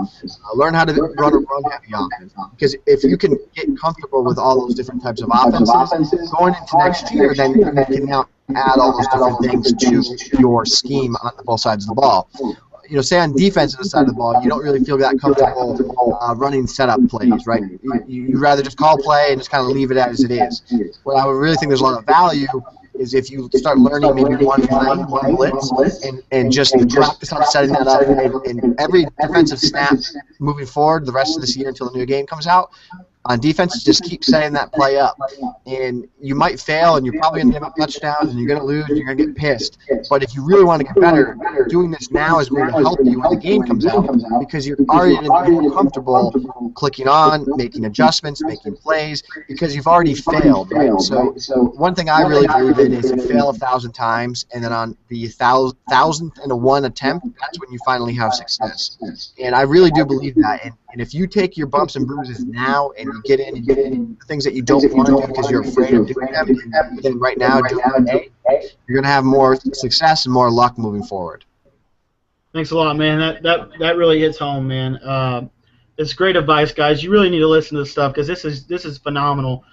Learn how to run a run-heavy offense. Because if you can get comfortable with all those different types of offenses, going into next year, then you can now add all those different things to your scheme on both sides of the ball. Say on defensive side of the ball, you don't really feel that comfortable running setup plays, right? You'd rather just call play and just kind of leave it as it is. What I would really think there's a lot of value is if you start learning maybe one play, one blitz, and just practice on setting that up, and every defensive snap moving forward the rest of this year until the new game comes out, on defense, just keep setting that play up. And you might fail, and you're probably going to give up touchdowns, and you're going to lose, and you're going to get pissed. But if you really want to get better, doing this now is going to help you when the game comes out because you're already going to be more comfortable clicking on, making adjustments, making plays, because you've already failed, right? So one thing I really believe in is you fail 1,000 times, and then on the 1,001 attempt, that's when you finally have success. And I really do believe that. And if you take your bumps and bruises now and you get in the things that you don't want to do because you're afraid of doing them, and then right now doing them, you're going to have more success and more luck moving forward. Thanks a lot, man. That really hits home, man. It's great advice, guys. You really need to listen to this stuff because this is phenomenal.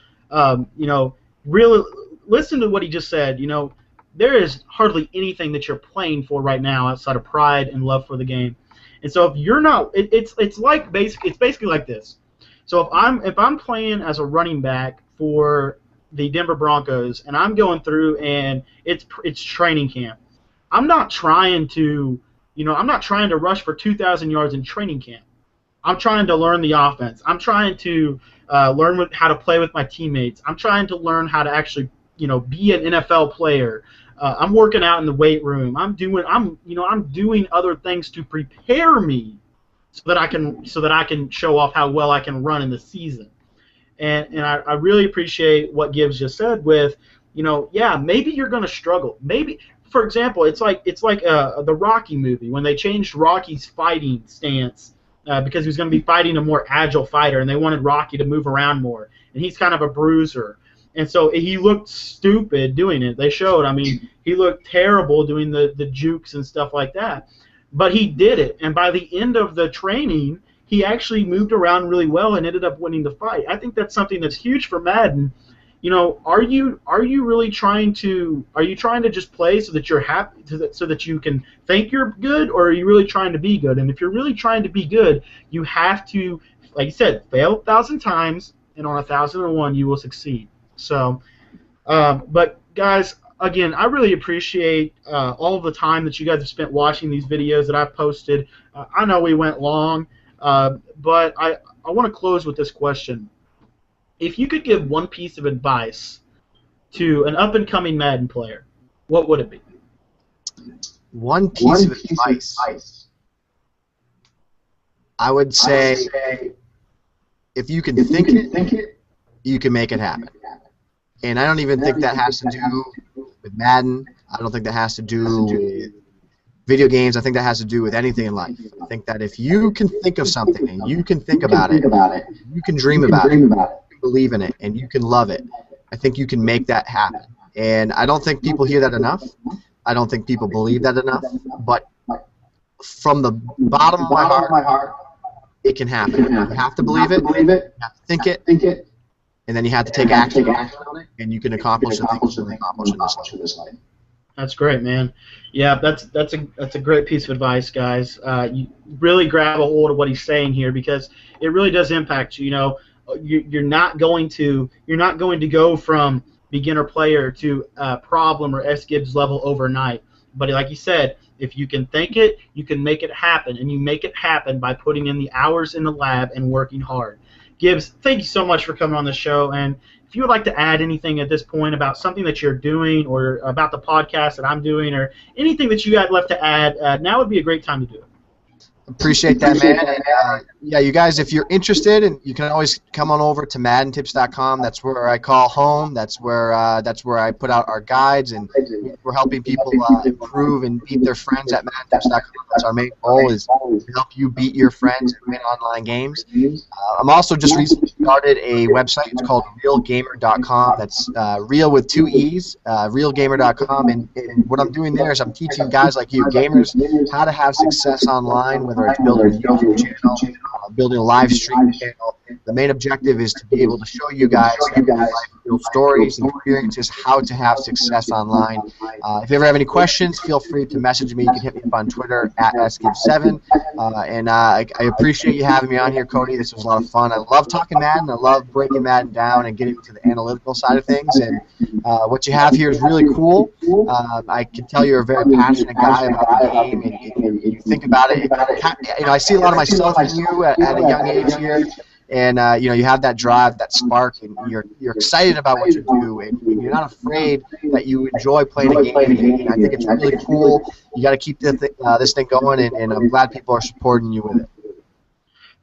Really listen to what he just said. There is hardly anything that you're playing for right now outside of pride and love for the game. And so if you're not, it's basically like this. So if I'm playing as a running back for the Denver Broncos and I'm going through and it's training camp, I'm not trying to rush for 2,000 yards in training camp. I'm trying to learn the offense. I'm trying to learn how to play with my teammates. I'm trying to learn how to actually be an NFL player. I'm working out in the weight room. I'm doing other things to prepare me so that I can show off how well I can run in the season. And I really appreciate what Gibbs just said with, maybe you're going to struggle. Maybe, for example, it's like the Rocky movie when they changed Rocky's fighting stance because he was going to be fighting a more agile fighter, and they wanted Rocky to move around more, and he's kind of a bruiser. And so he looked stupid doing it. They showed, he looked terrible doing the jukes and stuff like that. But he did it, and by the end of the training, he actually moved around really well and ended up winning the fight. I think that's something that's huge for Madden. Are you really trying to just play so that you're happy, so that you can think you're good, or are you really trying to be good? And if you're really trying to be good, you have to, like you said, fail 1,000 times, and on 1,001 you will succeed. So But guys, again, I really appreciate all of the time that you guys have spent watching these videos that I've posted. I know we went long, but I want to close with this question. If you could give one piece of advice to an up-and-coming Madden player, what would it be? One piece of advice. I would say, if you can think it, you can make it happen. And I don't even think that has to do with Madden. I don't think that has to do with video games. I think that has to do with anything in life. I think that if you can think of something and you can think about it, you can dream about it, you can believe in it, and you can love it, I think you can make that happen. And I don't think people hear that enough. I don't think people believe that enough. But from the bottom of my heart, it can happen. You have to believe it, you have to think it, and then you have to take action on it, and you can accomplish the things you can accomplish in this life. That's great, man. Yeah, that's a great piece of advice, guys. You really grab a hold of what he's saying here, because it really does impact you. You know, you're not going to go from beginner player to problem or S. Gibbs level overnight. But like you said, if you can think it, you can make it happen, and you make it happen by putting in the hours in the lab and working hard. Gibbs, thank you so much for coming on the show. And if you would like to add anything at this point about something that you're doing, or about the podcast that I'm doing, or anything that you had left to add, now would be a great time to do it. Appreciate that, man. And, yeah, you guys, if you're interested, and you can always come on over to MaddenTips.com. That's where I call home. That's where I put out our guides, and we're helping people improve and beat their friends at MaddenTips.com. That's our main goal, is to help you beat your friends and win online games. I'm also just recently started a website. It's called RealGamer.com. That's real with 2 E's, RealGamer.com. And what I'm doing there is I'm teaching guys like you, gamers, how to have success online, whether it's building a YouTube channel, building a live stream channel. The main objective is to be able to show you guys real stories and experiences how to have success online. If you ever have any questions, feel free to message me. You can hit me up on Twitter at @sgibbs7. And I appreciate you having me on here, Cody. This was a lot of fun. I love talking Madden. I love breaking Madden down and getting to the analytical side of things. And what you have here is really cool. I can tell you're a very passionate guy about the game, and you think about it. You know, I see a lot of myself in you at a young age here. And you know, you have that drive, that spark, and you're excited about what you do, and you're not afraid that you enjoy playing a game. And I think it's really cool. You got to keep this thing going, and I'm glad people are supporting you with it.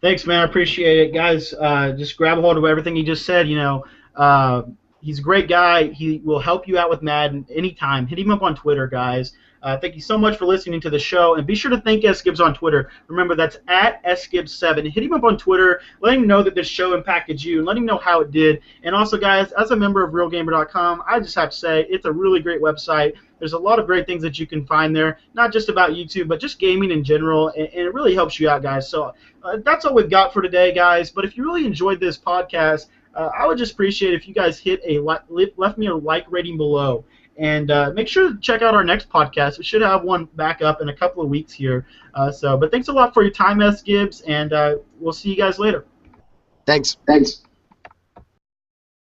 Thanks, man. I appreciate it, guys. Just grab a hold of everything he just said. You know, he's a great guy. He will help you out with Madden anytime. Hit him up on Twitter, guys. Thank you so much for listening to the show, and be sure to thank S. Gibbs on Twitter. Remember, that's at SGibbs7. Hit him up on Twitter. Let him know that this show impacted you, and let him know how it did. And also, guys, as a member of RealGamer.com, I just have to say it's a really great website. There's a lot of great things that you can find there, not just about YouTube, but just gaming in general, and it really helps you out, guys. So that's all we've got for today, guys. But if you really enjoyed this podcast, I would just appreciate if you guys left me a like rating below. And make sure to check out our next podcast. We should have one back up in a couple of weeks here. But thanks a lot for your time, S. Gibbs, and we'll see you guys later. Thanks.